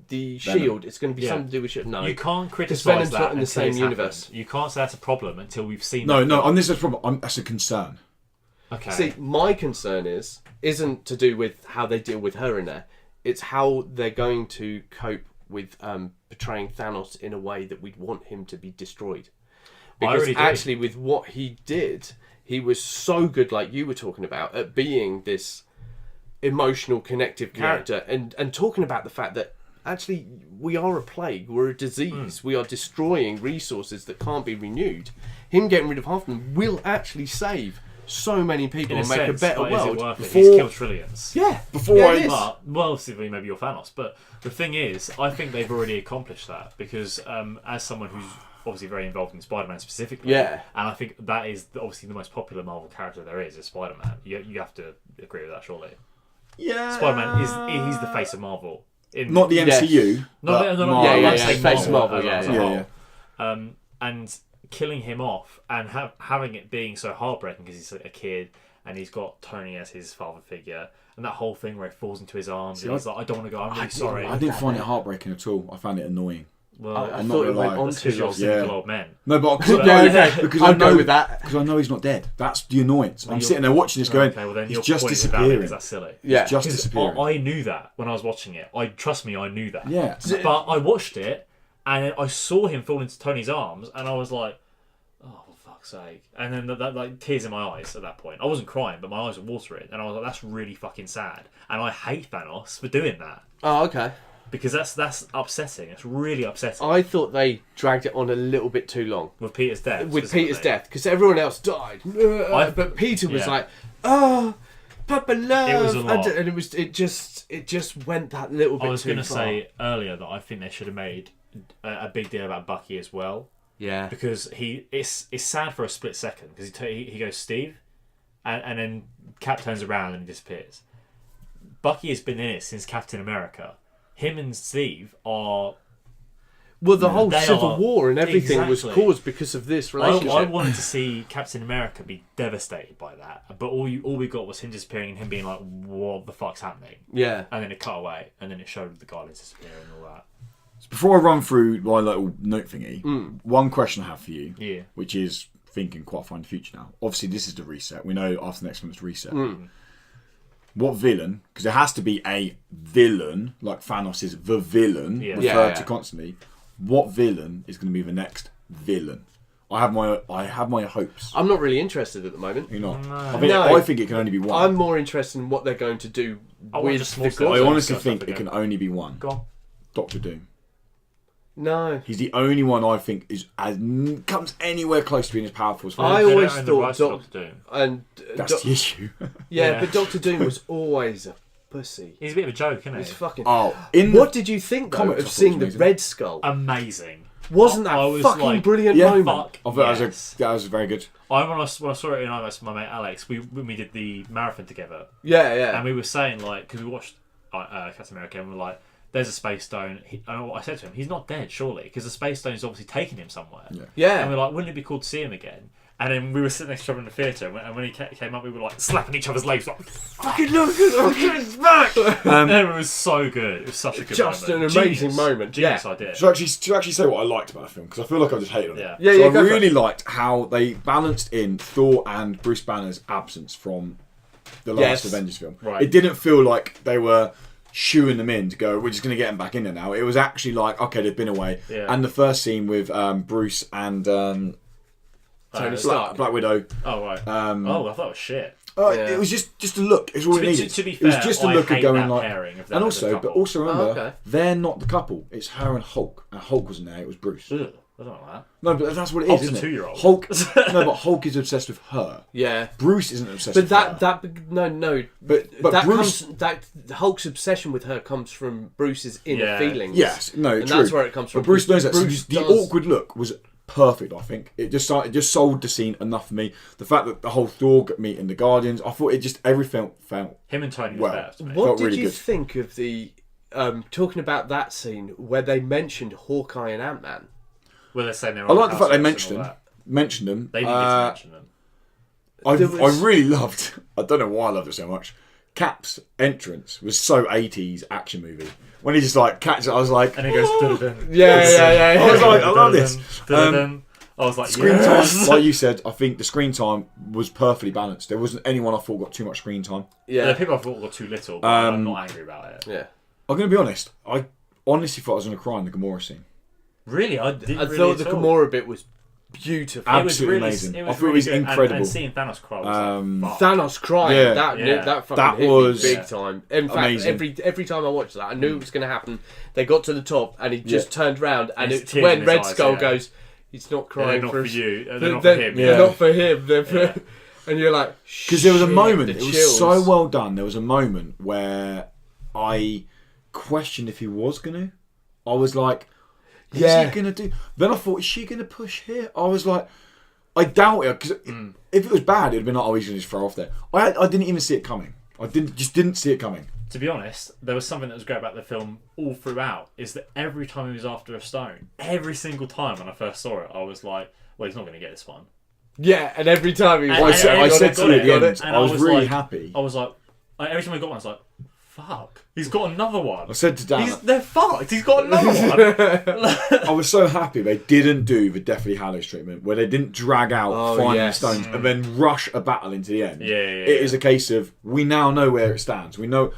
the Shield. It's going to be something to do with Shield. No. You can't criticise Venom's that not in the same universe. You can't say that's a problem until we've seen No, on this is a problem. That's a concern. Okay. See, my concern isn't to do with how they deal with her in there. It's how they're going to cope with portraying Thanos in a way that we'd want him to be destroyed. Because actually, with what he did, he was so good, like you were talking about, at being this emotional, connective character, and talking about the fact that actually we are a plague, we're a disease, we are destroying resources that can't be renewed. Him getting rid of half of them will actually save so many people and make a better world. Is it worth it? He's killed trillions. Yeah, Well, obviously, maybe you're Thanos, but the thing is, I think they've already accomplished that because as someone who's obviously very involved in Spider-Man specifically, and I think that is obviously the most popular Marvel character there is Spider-Man. You have to agree with that, surely. Yeah, Spider-Man he's the face of Marvel. Not the MCU. Face of Marvel. And killing him off and having it being so heartbreaking because he's a kid and he's got Tony as his father figure and that whole thing where he falls into his arms and he's like, I don't want to go, I'm really sorry. I didn't find it heartbreaking at all. I found it annoying. Well, I thought it went on too long. Cynical old men. No, but because I know with that, because I know he's not dead. That's the annoyance. I'm sitting there watching this, going, he's just disappearing. That's silly. Yeah, just disappearing. I knew that when I was watching it. Trust me, I knew that. Yeah, but I watched it and I saw him fall into Tony's arms, and I was like, oh, for fuck's sake! And then that like tears in my eyes at that point. I wasn't crying, but my eyes were watering, and I was like, that's really fucking sad. And I hate Thanos for doing that. Oh, okay. Because that's upsetting. It's really upsetting. I thought they dragged it on a little bit too long. With Peter's death. Because everyone else died. But Peter was like, oh, Papa Love. It was a lot. And it just went that little bit too far. I was going to say earlier that I think they should have made a big deal about Bucky as well. Yeah. Because it's sad for a split second. Because he goes, Steve, and then Cap turns around and he disappears. Bucky has been in it since Captain America. Him and Steve are... Well, the whole Civil War and everything was caused because of this relationship. I wanted to see Captain America be devastated by that, but all we got was him disappearing and him being like, what the fuck's happening? Yeah. And then it cut away, and then it showed the Guardians disappearing and all that. So before I run through my little note thingy, one question I have for you, which is thinking quite far in the future now. Obviously, this is the reset. We know after next month's reset. What villain, because there has to be a villain, like Thanos is the villain, referred to constantly. What villain is going to be the next villain? I have my hopes. I'm not really interested at the the You're not? No. I think it can only be one. I'm more interested in what they're going to do with the I honestly think it can only be one. Go on. Doctor Doom. No. He's the only one I think comes anywhere close to being as powerful as Thanos. I always thought Doctor Doom. And that's the issue. But Doctor Doom was always a pussy. He's a bit of a joke, isn't he? He's fucking... What did you think, though, of seeing the Red Skull? Amazing. Wasn't that a fucking brilliant moment? That was very good. When I saw it in IMAX with my mate Alex, we did the marathon together. Yeah. And we were saying, like, because we watched Captain America and we were like, there's a space stone. I said to him, he's not dead, surely, because the space stone is obviously taking him somewhere. Yeah. And we were like, wouldn't it be cool to see him again? And then we were sitting next to each other in the theatre, and when he came up, we were like slapping each other's legs, like, fucking look, it's back! And it was so good. It was such a good moment. Just an amazing moment. Genius idea. To actually say what I liked about the film, because I feel like I just hated on it. I really liked how they balanced in Thor and Bruce Banner's absence from the last Avengers film. Right. It didn't feel like they were shooing them in to go, we're just going to get them back in there now. It was actually like, okay, they've been away. And the first scene with Bruce and Tony Stark. Black Widow. Oh, right. I thought it was shit. It was just a look. It's all it needed. To be fair, it was just a look of going like, and also remember, they're not the couple. It's her and Hulk. And Hulk wasn't there. It was Bruce. Ugh, I don't like that. No, but that's what it Hulk's is, isn't a it? 2-year-old. Hulk. No, but Hulk is obsessed with her. Yeah. Bruce isn't obsessed with her. No. But Bruce, Hulk's obsession with her comes from Bruce's inner feelings. Yes, no, and true. that's where it comes from. But Bruce knows that. So the awkward look was perfect. I think it just sold the scene enough for me. The fact that the whole Thor meeting the Guardians, I thought it just everything felt him and Tony well. was better to me. What Felt did really you good. think of the talking about that scene where they mentioned Hawkeye and Ant-Man? Well, they're saying they're I on like the fact they house arrest and mentioned them. all that. They didn't need to mention them. I really loved. I don't know why I loved it so much. Cap's entrance was so 80s action movie. When he just like catches it, I was like, And he goes, "Oh." dun-dun-dun. Yeah. I was like, I love this. Dun-dun-dun. I was like, Screen yes. time, like you said, I think the screen time was perfectly balanced. There wasn't anyone I thought got too much screen time. Yeah, Yeah. people I thought got too little, but I'm not angry about it. Yeah. I'm going to be honest. I honestly thought I was going to cry in the Gamora scene. Really, I didn't. I really thought the at all. Gamora bit was beautiful. Absolutely it was amazing. really, I thought it was good. incredible. And seeing Thanos cry was like, fuck. Thanos crying, Yeah. that fucking That hit was me big time. In fact, amazing. every time I watched that, I knew it was going to happen. They got to the top, and he just turned round, and His it's tears when in his Red eyes, Skull yeah. goes, "He's not They're crying not for for us. you. They're not for They're him. Yeah. not for him. They're for..." Yeah. And you're like, Because there was a "Shit, moment, the it was chills." so well done. There was a moment where I questioned if he was going to. I was like, is Yeah. he going to do? Then I thought, is she going to push here? I was like, I doubt it. Because if it was bad, it would have been like, oh, he's going to just throw off there. I didn't even see it coming. I didn't see it coming. To be honest, there was something that was great about the film all throughout, is that every time he was after a stone, every single time when I first saw it, I was like, well, he's not going to get this one. Yeah, and every time he And- was and- I and- said and- to you at the and- end, and I was really like, happy. I was like, every time I got one, I was like, fuck, he's got another one. I said to Dan, They're fucked. He's got another one. I was so happy they didn't do the Deathly Hallows treatment, where they didn't drag out finding yes. stones and then rush a battle into the end. Yeah, It is a case of, we now know where it stands. We now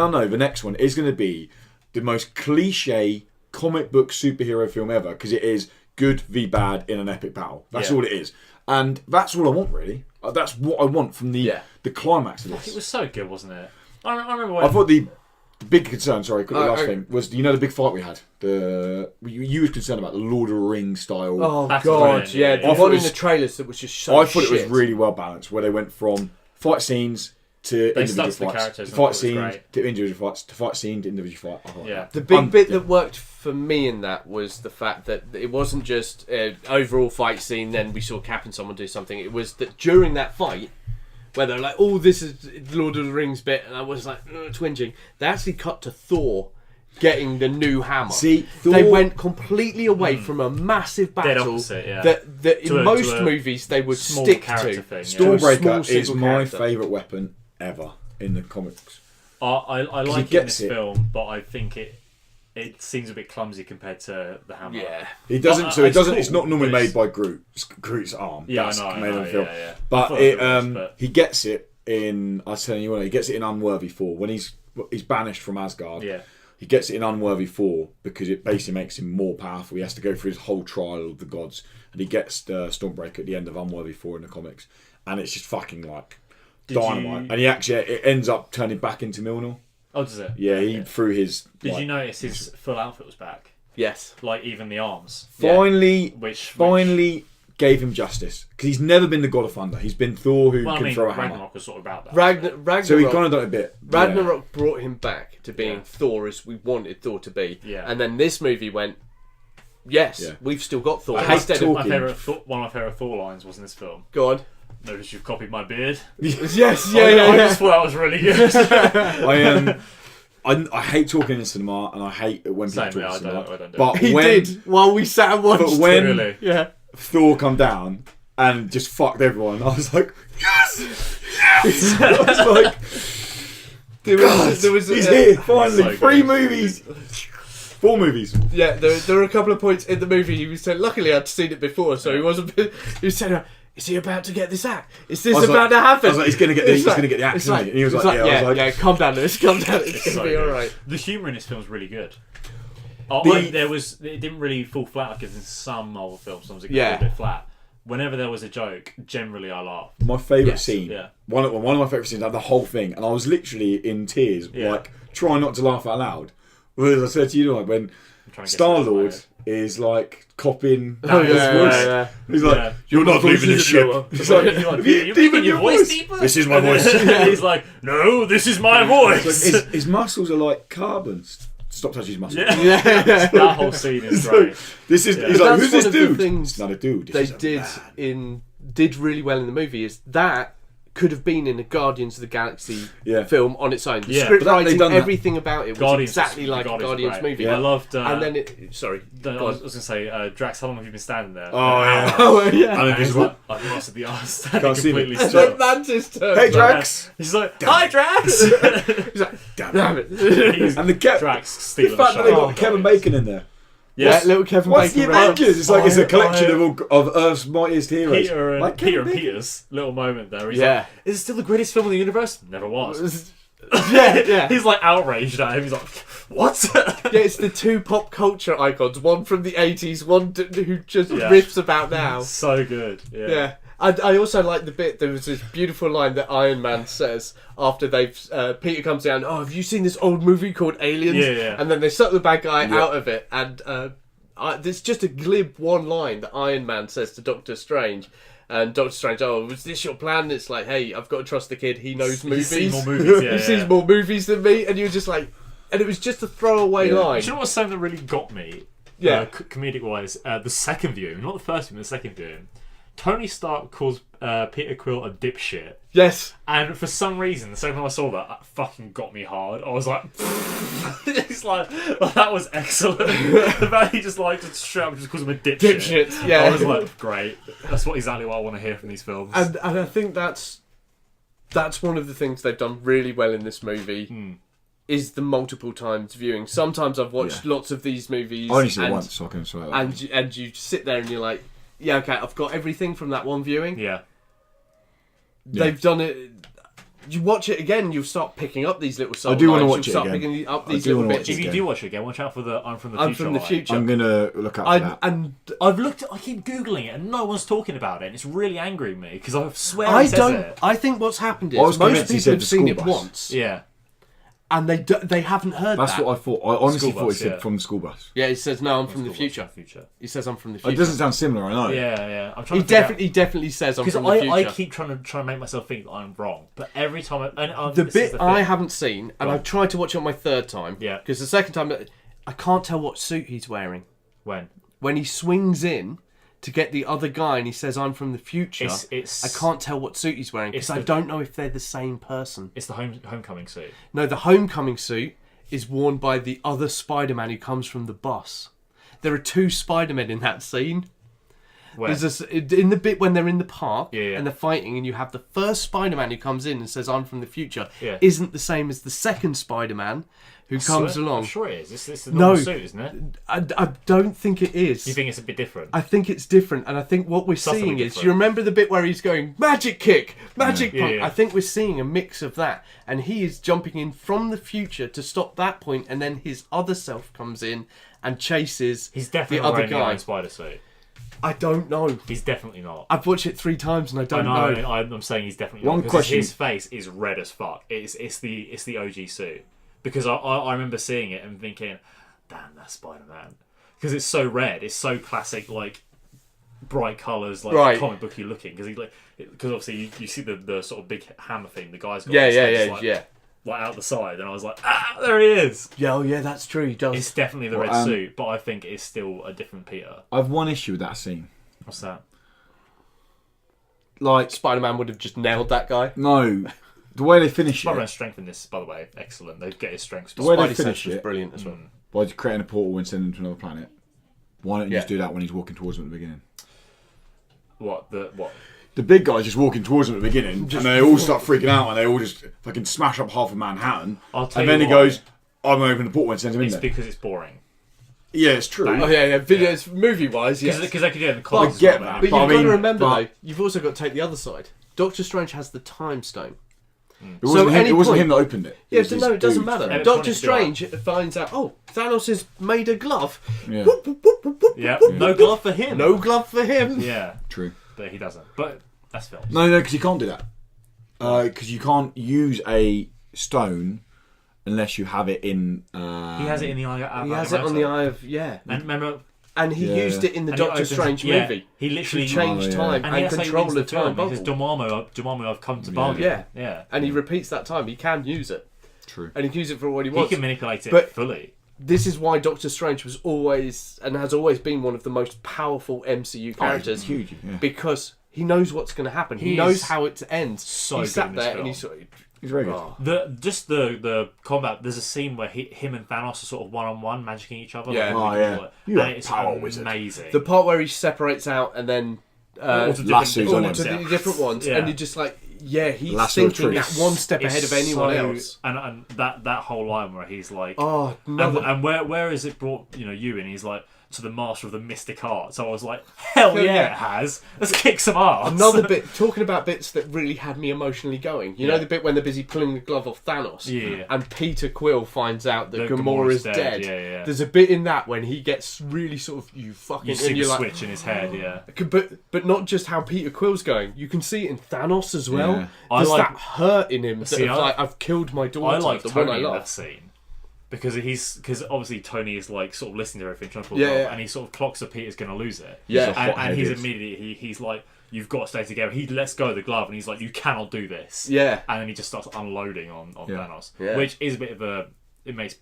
know the next one is going to be the most cliche comic book superhero film ever, because it is good v bad in an epic battle. That's all it is. And that's all I want, really. That's what I want from the climax of this. It was so good, wasn't it? I remember when... I thought the big concern, sorry, quickly last okay. thing, was, you know, the big fight we had? You were concerned about the Lord of the Rings style. Oh That's god, brilliant, yeah, yeah. the I thought one it in was- the trailers that was just so I thought it was shit. really well balanced, where they went from fight scenes to They individual stuck to the fights, characters and I fight thought it was scenes great. to individual fights, to fight scene to individual fight. I thought Yeah. that. The big bit yeah. that worked for me in that was the fact that it wasn't just an overall fight scene, then we saw Cap and someone do something. It was that during that fight, where they're like, oh, this is the Lord of the Rings bit, and I was like, twinging. They actually cut to Thor getting the new hammer. See, they Thor- went completely away from a massive Dead battle opposite, yeah. that in To a most movies they would small stick character to. thing, yeah. To a small Stormbreaker is single my character. favourite weapon ever in the comics. I like he it in gets this it. film, but I think it seems a bit clumsy compared to the hammer. Yeah. He doesn't. But, So it it's doesn't. cool, It's not normally but made it's- by Groot. It's Groot's arm. Yeah, That's I know. made on the film. Yeah. I But thought it, was, but he gets it in. I was telling you what, he gets it in Unworthy 4 when he's banished from Asgard. yeah. He gets it in Unworthy 4 because it basically makes him more powerful. He has to go through his whole trial of the gods, and he gets the Stormbreaker at the end of Unworthy 4 in the comics, and it's just fucking like dynamite. you- And he actually it ends up turning back into Mjolnir. Oh, does it? Yeah, he threw his. Did like, you notice his full outfit was back? Yes. Like even the arms. finally Which finally gave him justice, because he's never been the God of Thunder. He's been Thor who Well, I can mean, throw a hammer. Ragnarok was sort of about that. Ragnarok. So he kind of done it a bit. Ragnarok brought him back to being Yeah. Thor as we wanted Thor to be. Yeah. And then this movie went, yes, Yeah. we've still got Thor. I hate Instead talking. of, My favourite, one of my favourite Thor lines was in this film. go on. Notice you've copied my beard. Yes, I just thought that was really good. I hate talking in cinema, and I hate it when people Same, talk yeah, in cinema. I don't do But He when did while we sat and watched. but when Really? Yeah. Thor come down and just fucked everyone, I was like, yes, yes. I was like, There was he's here finally. So 3 good. movies, 4 movies. Yeah, there were a couple of points in the movie he was saying, luckily I'd seen it before, so he wasn't. He was saying, is he about to get this act? Is this I was about like- to happen? I was like, he's gonna get the It's like- axe, it's isn't he? And he was it's like, yeah. I was like, calm down, Lewis, calm down. It's So gonna be good. alright. The humour in this film is really good. The- It didn't really fall flat like in some old films. Sometimes it Yeah. got a bit flat. Whenever there was a joke, generally I laughed. my favourite Yes, scene. yeah. One of my favourite scenes out of the whole thing, and I was literally in tears, Yeah. like trying not to laugh out loud. Well, as I said to you, like when I'm trying to get Star some Lord of is like copying Oh, his yeah, voice. yeah. He's like, Yeah. "You're not voice leaving this is ship." lower. He's You're like, like, "You're "You're deepen making your voice deeper?" This is my And then voice. he's like, no, this is my It's voice. like his muscles are like carbon Stop touching his muscle. Yeah. That whole scene is great. This is. Yeah. He's like, That's who's this one of the dude? things It's not a dude. They This is a man. did really well in the movie is that could have been in a Guardians of the Galaxy Yeah. film on its own. The Yeah. script But they've writing, done that. everything about it was Guardians exactly was- like a Guardians Guardians was great. movie. I loved. And then sorry, I go was on. going to say, Drax, how long have you been standing there? Oh yeah. Oh yeah. And then he's like, I've lost the arse, standing Can't see me. completely And still. then Mantis turns Hey up. Drax. He's like, hi, Drax! He's like, damn it. He's And the Drax The stealing fact the that they show. got Kevin Bacon in there. Yes. Yeah, little Kevin What's Bacon. the reference. Avengers? It's like it's a I- collection of Earth's mightiest heroes. Peter Like and Kevin Bacon. Peters, little moment there. He's Yeah. like, is it still the greatest film in the universe? Never was. yeah. He's like outraged at him. He's like, what? Yeah, it's the two pop culture icons. One from the 80s, one who just Yeah. riffs about now. So good. Yeah. Yeah. I also like the bit, there was this beautiful line that Iron Man says after they've, Peter comes down, oh, have you seen this old movie called Aliens? Yeah, yeah. And then they suck the bad guy Yeah. out of it. And there's just a glib one line that Iron Man says to Doctor Strange. And Doctor Strange, oh, was this your plan? And it's like, hey, I've got to trust the kid. He knows movies. He's seen more movies, yeah, he sees more movies than me. And you're just like, and it was just a throwaway Yeah. line. Do you know what's something that really got me? Yeah. Comedic wise, the second viewing, not the first viewing, the second viewing. Tony Stark calls Peter Quill a dipshit. Yes. And for some reason, the second time I saw that, that fucking got me hard. I was like, it's like, that was excellent. The fact he just like, just straight up just calls him a dipshit. Dipshit, yeah. I was like, great. That's exactly what I want to hear from these films. And I think that's one of the things they've done really well in this movie. Is the multiple times viewing. Sometimes I've watched lots of these movies. I only see it once, so I can swear. And you sit there and you're like, yeah, okay, I've got everything from that one viewing. yeah. They've done it. You watch it again, you'll start picking up these little subtle I do wanna lines, watch you'll it start again. picking up I these do little wanna bits. watch If it you again. do watch it again, watch out for the I'm from the I'm future. from the line. future. I'm gonna look out for that. And I keep googling it and no one's talking about it, and it's really angering me because I swear he says it. I think what's happened is I was most convinced he people said have the seen school it bus. once, Yeah. and they haven't heard That's that. what I thought. I honestly School thought bus, he said yeah. from the school bus. Yeah, he says no, I'm from the School bus, future. He says I'm from the It future. doesn't sound similar, I know. Yeah, yeah. I'm trying He to figure out- definitely says I'm because from the future. I keep trying to make myself think that I'm wrong, but every time The this is bit the I thing. haven't seen, and Go on. I've tried to watch it on my third time. Yeah. Because the second time, I can't tell what suit he's wearing. When he swings in to get the other guy, and he says, "I'm from the future." It's I can't tell what suit he's wearing because I don't know if they're the same person. It's the homecoming suit. No, the homecoming suit is worn by the other Spider-Man who comes from the bus. There are two Spider-Men in that scene. Where? There's in the bit when they're in the park Yeah. and they're fighting, and you have the first Spider-Man who comes in and says, "I'm from the future," Yeah. isn't the same as the second Spider-Man who comes along. I'm sure it is. It's the No. normal suit, isn't it? I don't think it is. You think it's a bit different? I think it's different, and I think what we're Subtly seeing is, different. you remember the bit where he's going magic kick, magic Yeah. punch. Yeah, yeah. I think we're seeing a mix of that, and he is jumping in from the future to stop that point, and then his other self comes in and chases He's definitely the not other wearing the Iron guy. Spider suit. I don't know. He's definitely not. I've watched it 3 times and I I don't know. know. I'm saying he's definitely One not. 'Cause question- His face is red as fuck. It's the OG suit because I remember seeing it and thinking, damn, that's Spider-Man, because it's so red. It's so classic, like bright colours, like Right. comic booky looking. Because obviously you see the sort of big hammer thing the guy's got. Yeah, on his yeah, face, yeah, like, yeah. Like out the side, and I was like, there he is. Yeah, oh yeah, that's true. He does. It's definitely the Well, red suit, but I think it's still a different Peter. I've one issue with that scene. What's that? Like, Spider-Man would have just nailed that guy. no, the way they finish Spider-Man's it, strength in this, by the way, excellent. They get his strength. The way they Spidey finish sense was it- brilliant as well. by creating a portal and sending him to another planet. Why don't you just Yeah. do that when he's walking towards them at the beginning? What? The big guy's just walking towards them at the beginning, and they all start freaking out, and they all just fucking smash up half of Manhattan. I'll tell And you then he why. goes, "I'm gonna open the portal and send him in It's there." because it's boring. Yeah, it's true. Oh yeah, yeah. Videos, movie-wise, yes. Because they could do it in the But comics. I get as well, that, But maybe. you've But I got to mean, remember, but- though, you've also got to take the other side. Doctor Strange has the time stone. It wasn't, him, any it wasn't point- him that opened it. Yeah, was so this no, it doesn't dude matter. from- Doctor Electronic Strange finds out, oh, Thanos has made a glove. Yeah, Yeah, no glove for him. No glove for him. Yeah, true. but he doesn't. But that's films. No, because you can't do that. Because you can't use a stone unless you have it in. He has it in the eye. He has it on the eye of, yeah. And remember, And he Yeah. used it in the and he Doctor opens- Strange yeah, movie. He literally To change Oh, yeah. time and he and has control the the time film. He says, bubble. Dormammu, I've come to Yeah. bargain. Yeah. Yeah. And he repeats that time. He can use it. True. And he can use it for what he He wants. can manipulate it But- fully. this is why Doctor Strange was always and has always been one of the most powerful MCU characters. Huge, yeah. Because he knows what's going to happen. He knows how it ends. So he good sat in this there film. and he's sort of, He's very good. The combat. There's a scene where him and Thanos are sort of one-on-one, magicking each other. Yeah. You're and a it's power wizard. amazing. the part where he separates out and then lassos on him. to the different ones, Yeah. and you're just like, yeah, he's Lasso of thinking truth. that one step It's ahead of anyone so- else. And that whole line where he's like, Oh, and where is it brought you in? He's like, to the master of the mystic art. So I was like, hell yeah, it has. Let's kick some ass. Another bit, talking about bits that really had me emotionally going. You know the bit when they're busy pulling the glove off Thanos? Yeah. And Peter Quill finds out that That Gamora's Gamora's dead. dead. Yeah. There's a bit in that when he gets really sort of, you fucking... You see and the you're like, switch in his head, yeah. But not just how Peter Quill's going. You can see it in Thanos as well. Yeah. There's I like- that hurt in him. See, I've killed my daughter. I like the one I Tony in love. that scene. Because obviously Tony is like sort of listening to everything, trying to pull Yeah, it off, yeah. and he sort of clocks that Peter's going to lose it. Yeah. and he's hot-headed. immediately he's like, "You've got to stay together." He lets go of the glove, and he's like, "You cannot do this." Yeah. and then he just starts unloading on Thanos, Yeah. which is a bit of it makes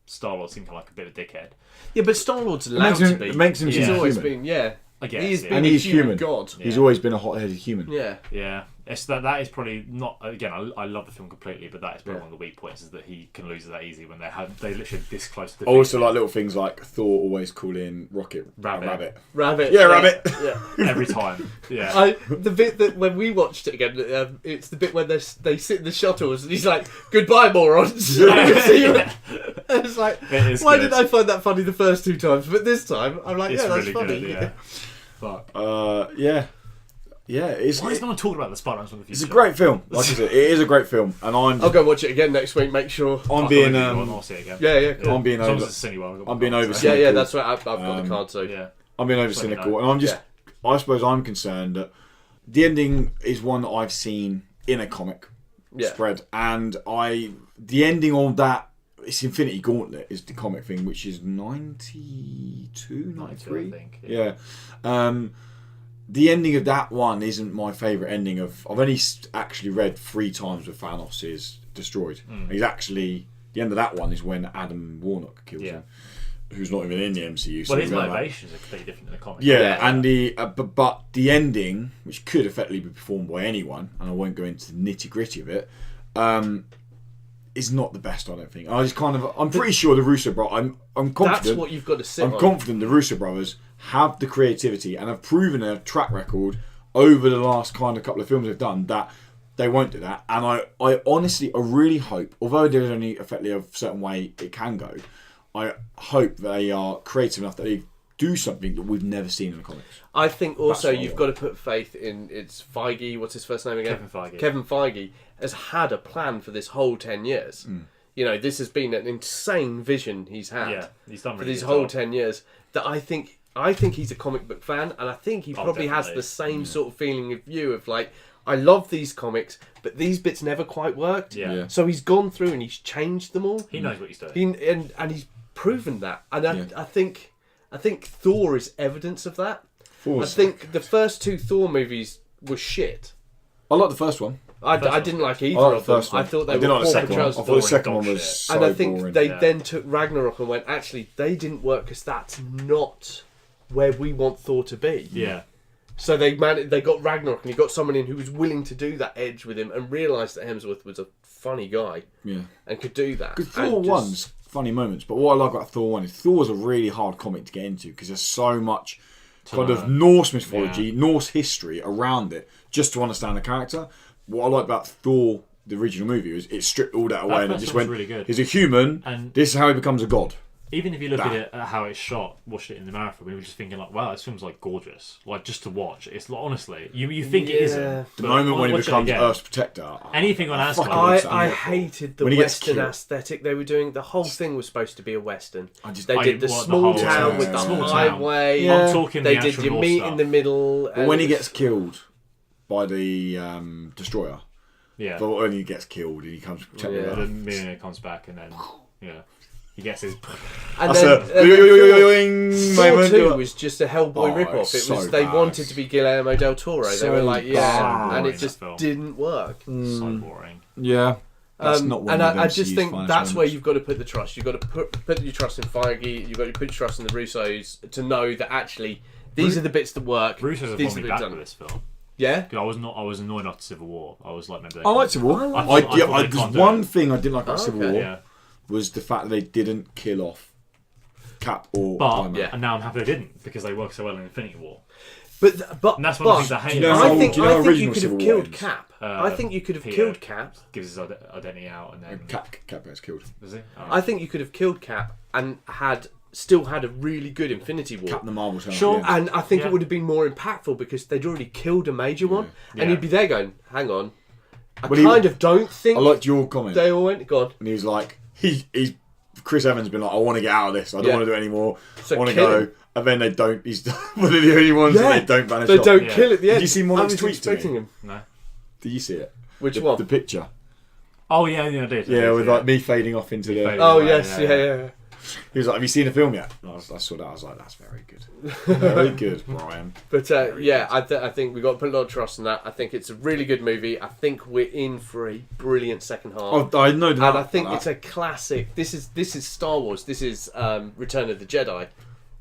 Star-Lord seem kind of like a bit of a dickhead. Yeah, but Star-Lord's allowed to be. It makes him He's seem always human. been, I guess, He's yeah. been And a he's human human. god. He's always been a hot-headed human. Yeah. Yeah, it's that is probably not. Again, I love the film completely, but that is probably one of the weak points is that he can lose it that easy when they literally this close to the Also, like little things like Thor always calling Rocket Rabbit. Rabbit. Yeah, Rabbit. Yeah. every time. Yeah, The bit that when we watched it again, it's the bit when they sit in the shuttles and he's like, "Goodbye, morons." I can see you. And it's like, It is why good. did I find that funny the first two times, but this time I'm like, it's yeah, that's really funny. good. Yeah, fuck. It's Why is no one talking about the Spider-Man from the future? it's a great film. Like I said, it is a great film, and I'll go watch it again next week. Make sure. I'm being I'll see it again. Yeah, cool. I'm being As long as over it's a Cineworld, I've got I'm my being card, over so- Yeah, cynical. that's right. I've got the card, so Yeah, I'm being over Just let me cynical, know. and I'm just I suppose I'm concerned that the ending is one that I've seen in a comic spread, and the ending of that. It's Infinity Gauntlet is the comic thing, which is 92, 93? I think. Yeah. The ending of that one isn't my favourite ending of... I've only actually read 3 times where Thanos is destroyed. He's actually... The end of that one is when Adam Warlock kills him, who's not even in the MCU. Well, his remember that. motivations are completely different in the comic. Yeah, and the but the ending, which could effectively be performed by anyone, and I won't go into the nitty gritty of it, is not the best. I don't think. I'm pretty sure the Russo brothers. I'm confident. that's what you've got to sit I'm on. confident the Russo brothers have the creativity and have proven a track record over the last kind of couple of films they've done that they won't do that. And I honestly, I really hope, although there's only effectively a certain way it can go, I hope they are creative enough that they do something that we've never seen in the comics. I think also That's what I you've want. got to put faith in it's Feige. What's his first name again? Kevin Feige. Kevin Feige has had a plan for this whole 10 years. You know, this has been an insane vision he's had. Yeah, he's done for really these good whole job. 10 years. That I think he's a comic book fan, and I think he probably has definitely. the same sort of feeling of you of like, I love these comics, but these bits never quite worked. Yeah. So he's gone through and he's changed them all. He knows what he's doing. And he's proven that. And I think Thor is evidence of that. I think the first 2 Thor movies were shit. I like the first one. I didn't like either I like the of them. first one. I thought they I did were like the poor second one. I portrayals of thought the Thor. second one dog was shit. so And I think boring. they then took Ragnarok and went, actually, they didn't work because that's not where we want Thor to be. Yeah. So they got Ragnarok and he got someone in who was willing to do that edge with him and realised that Hemsworth was a funny guy and could do that. Because And Thor just- 1's funny moments, but what I like about Thor 1 is Thor's a really hard comic to get into because there's so much kind of Norse mythology, Norse history around it just to understand the character. What I like about Thor, the original movie, is it stripped all that away and it first just one's went, really good. he's a human, And- this is how he becomes a god. Even if you look at it at how it's shot, watched it in the marathon, we were just thinking like, wow, this film's like gorgeous. Like just to watch. It's like, honestly, you think it isn't. The but moment when he watch it becomes again. Earth's protector. Anything on Asgard. fucking love I that. hated the When he gets Western killed. aesthetic they were doing. The whole thing was supposed to be a Western. I just- They I- did the what, the small whole town time. with the Small town. highway. Yeah. I'm talking They the did actual your Norse meet stuff. in the middle. But and when he it was- gets killed by the destroyer, Yeah. but when he gets killed and he comes to protect Yeah. the And Earth. then Mjolnir comes back and then, he gets his... and That's then, a Thor moment. 2 was just a Hellboy Oh, rip-off. It so was they bad. wanted to be Guillermo del Toro. They So were like, bad. and Boring, it just that film. didn't work. So boring. Yeah. That's not one and of I just MCU's think finest that's where moments. you've got to put the trust. You've got to put your trust in Feige. You've got to put your trust in the Russos to know that actually these are the bits that work. Russo's have These won are me the bits back done. with this film. Yeah. 'Cause I was annoyed after Civil War. I was like, maybe they I like can't- Civil War. I thought they There's can't do one it. thing I didn't like about Civil okay. War Yeah. was the fact that they didn't kill off Cap or But Iron Man. yeah. and now I'm happy they didn't because they worked so well in Infinity War. But And that's one of the things I hate. do you know about how- it. I think do you know I how think you original could have Civil War killed ends? Cap. I think you could have Peter killed Cap. gives his identity out, and then Cap gets killed. does he? Oh. I think you could have killed Cap and still had a really good Infinity War. Captain Marvel. Sure. And I think Yeah. it would have been more impactful because they'd already killed a major one, and Yeah. you'd be there going, "Hang on, I Well, he- kind of don't think I liked your comment. they all went gone." And he was like, he's Chris Evans been like, I want to get out of this. I don't Yeah. want to do it anymore. So I want to kill go. him. And then they don't. He's one of the only ones that they don't banish They off. don't Yeah. kill at the end. you see Monarch's I was tweet to me? expecting him. No. Did you see it? Which the, one? The picture. Oh yeah, I did. Yeah, with like me fading off into the. fading. Oh Yeah, yes, yeah, yeah. He was like, "Have you seen the film yet?" And I saw that. I was like, "That's very good, very good, Brian." But yeah, I think we've got to put a lot of trust in that. I think it's a really good movie. I think we're in for a brilliant second half. Oh, I know that. and I think it's a classic. This is Star Wars. This is Return of the Jedi.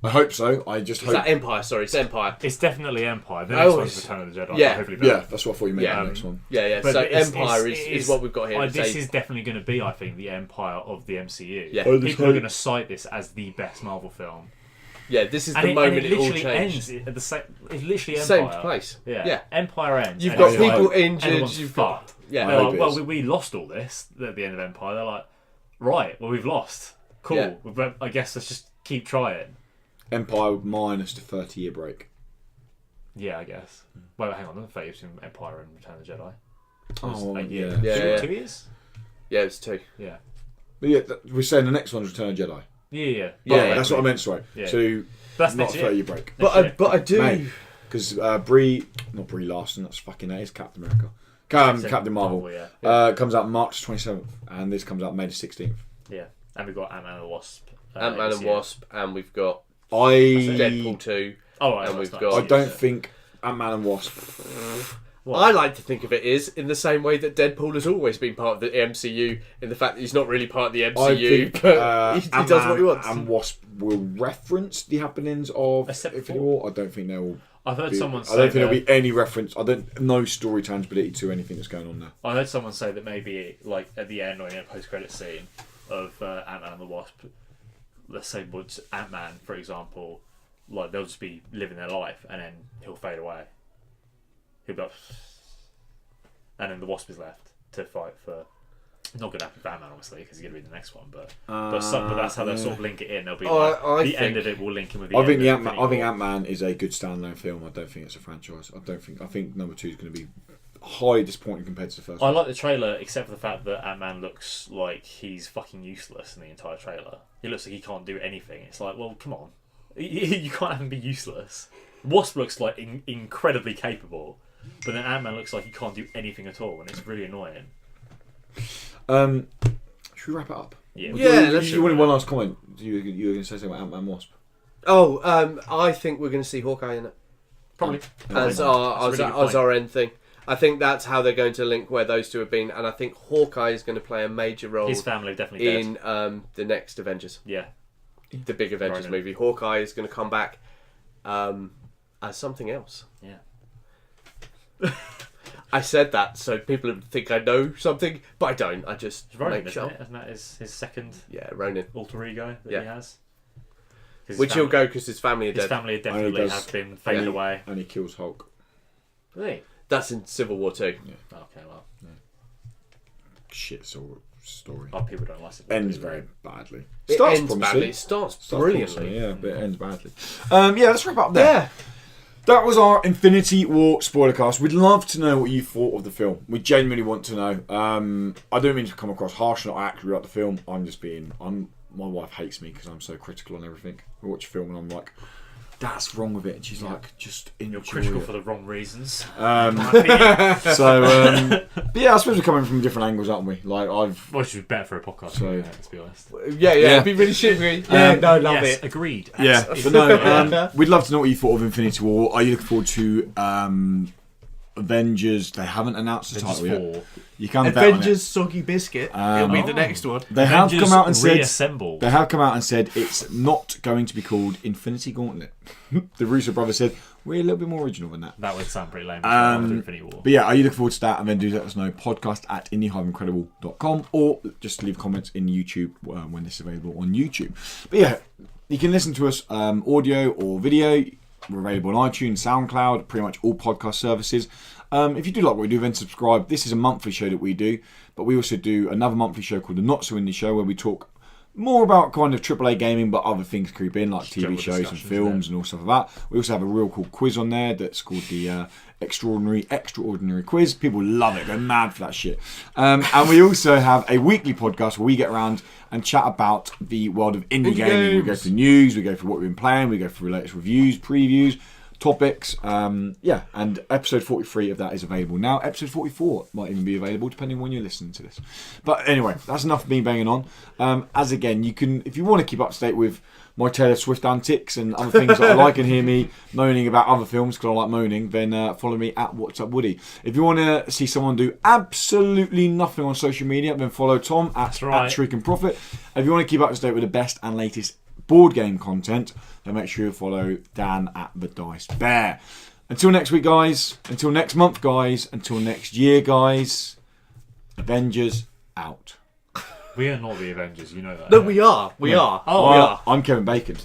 I hope so. I just Is hope. that Empire? Sorry, it's Empire. It's definitely Empire. The Oh, next one's it's- Return of the Jedi. yeah. Hopefully Yeah, better. that's what I thought you meant. Yeah. The next one. Yeah. But So it's- Empire it's- is what we've got here. This Say- is definitely going to be, I think, the Empire of the MCU. Yeah. I just People are hope- going to cite this as the best Marvel film. yeah, this is the And moment it it all literally changed. ends at the same. It's literally Same Empire. place. Yeah. Yeah. Empire ends. You've and got it's like, people injured. everyone's You've got fucked. yeah. I They're hope like, it well, is. we lost all this at the end of Empire. They're like, right, well, we've lost. Cool. Yeah. I guess let's just keep trying. Empire minus the 30-year break. Yeah, I guess. Wait, hang on. The fate between Empire and Return of the Jedi. Oh, A year. yeah. Yeah, Two, yeah. 2 years? Yeah, it's two. Yeah. But yeah, we're saying the next one's Return of Jedi. Yeah. Yeah, That's what I meant. Sorry. Yeah. So That's not next a year. 30-year break. But I do. Mate. Because not Brie Larson. That's fucking that is Captain America. Captain Marvel. Yeah. Comes out March 27th, and this comes out May the 16th. Yeah. And we've got Ant-Man and the Wasp. Ant-Man this and year. Wasp, and we've got I Deadpool 2. Oh, right. And that's we've not got- I don't think Ant-Man and Wasp. What? I like to think of it is in the same way that Deadpool has always been part of the MCU, in the fact that he's not really part of the I MCU, think but he does what he wants. And Wasp will reference the happenings of Except Infinity for- War. I don't think they'll. I've heard someone say I don't think there'll that- be any reference. No story tangibility to anything that's going on there. I heard someone say that maybe, like, at the end or in a post-credit scene of Ant-Man and the Wasp, let's say, would Ant-Man, for example, like, they'll just be living their life and then he'll fade away. He'll be like, and then the Wasp is left to fight for. Not going to happen for Ant-Man, obviously, because he's going to be the next one. But that's how they'll sort of link it in. They'll be I the end think- of it will link in with the I end think the of Ant-Man. Infinity I think War. Ant-Man is a good standalone film. I don't think it's a franchise. I think number 2 is going to be highly disappointing compared to the first I one. like the trailer, except for the fact that Ant-Man looks like he's fucking useless in the entire trailer. He looks like he can't do anything. It's like, well, come on. You can't have him be useless. Wasp looks like incredibly capable, but then Ant-Man looks like he can't do anything at all, and it's really annoying. Should we wrap it up? Yeah. Yeah, let's- You wanted one last comment. You were going to say something about Ant-Man Wasp. I think we're going to see Hawkeye in it Probably. as That's a our really good as point. our end thing. I think that's how they're going to link where those two have been, and I think Hawkeye is going to play a major role His family are definitely dead. in the next Avengers, Yeah. the big Avengers Ronan. movie. Hawkeye is going to come back as something else. Yeah. I said that so people think I know something, but I don't. I just It's Ronan, make isn't sure. it? Isn't that his second Yeah, Ronan. alter ego that Yeah. he has? 'Cause his Which he'll family- go because his family are His dead. family he definitely does. have been faded Yeah. away. And he kills Hulk. Really? That's in Civil War 2. Okay, well. Shit story. Oh, people don't like it. Ends very badly. It Starts ends promising. badly. It starts Starts brilliantly. promising, yeah, but it ends badly. Yeah, let's wrap up there. Yeah. That was our Infinity War spoiler cast. We'd love to know what you thought of the film. We genuinely want to know. I don't mean to come across harsh, not I actually like the film. My wife hates me because I'm so critical on everything. I watch a film and I'm like, that's wrong with it. And she's like, just enjoy You're critical it. for the wrong reasons. But yeah, I suppose we're coming from different angles, aren't we? Like I've. Well, it should be better for a podcast, So- let's be honest. Yeah, it'd be really shitty. Yeah, no, love yes, it. agreed. Yeah, but no, we'd love to know what you thought of Infinity War. Are you looking forward to Avengers. They haven't announced the title yet. 4. You can bet on it. Avengers Soggy Biscuit. It'll be the next one. They have Avengers come out and said Reassembled. they have come out and said it's not going to be called Infinity Gauntlet. The Russo brothers said we're a little bit more original than that. That would sound pretty lame. After Infinity War. But yeah, are you looking forward to that? And then do let us know. Podcast at indie-incredible.com or just leave comments in YouTube when this is available on YouTube. But yeah, you can listen to us audio or video. We're available on iTunes, SoundCloud, pretty much all podcast services. If you do like what we do, then subscribe. This is a monthly show that we do, but we also do another monthly show called the Not So Indie Show, where we talk more about kind of AAA gaming, but other things creep in, like TV shows and films and all stuff like that. We also have a real cool quiz on there that's called the Extraordinary Quiz. People love it. They're mad for that shit. And we also have a weekly podcast where we get around and chat about the world of indie gaming. We go through news, we go through what we've been playing, we go through latest reviews, previews, topics. And episode 43 of that is available now. Episode 44 might even be available depending on when you're listening to this. But anyway, that's enough of me banging on. As again, you can, if you want to keep up to date with my Taylor Swift antics and other things that I like, and hear me moaning about other films because I like moaning, then follow me at What's Up Woody. If you want to see someone do absolutely nothing on social media, then follow Tom at Shriek and Profit. If you want to keep up to date with the best and latest board game content, then make sure you follow Dan at The Dice Bear. Until next week, guys. Until next month, guys. Until next year, guys. Avengers out. We are not the Avengers, you know that. No, we are. We are. Oh, we are. I'm Kevin Bacon.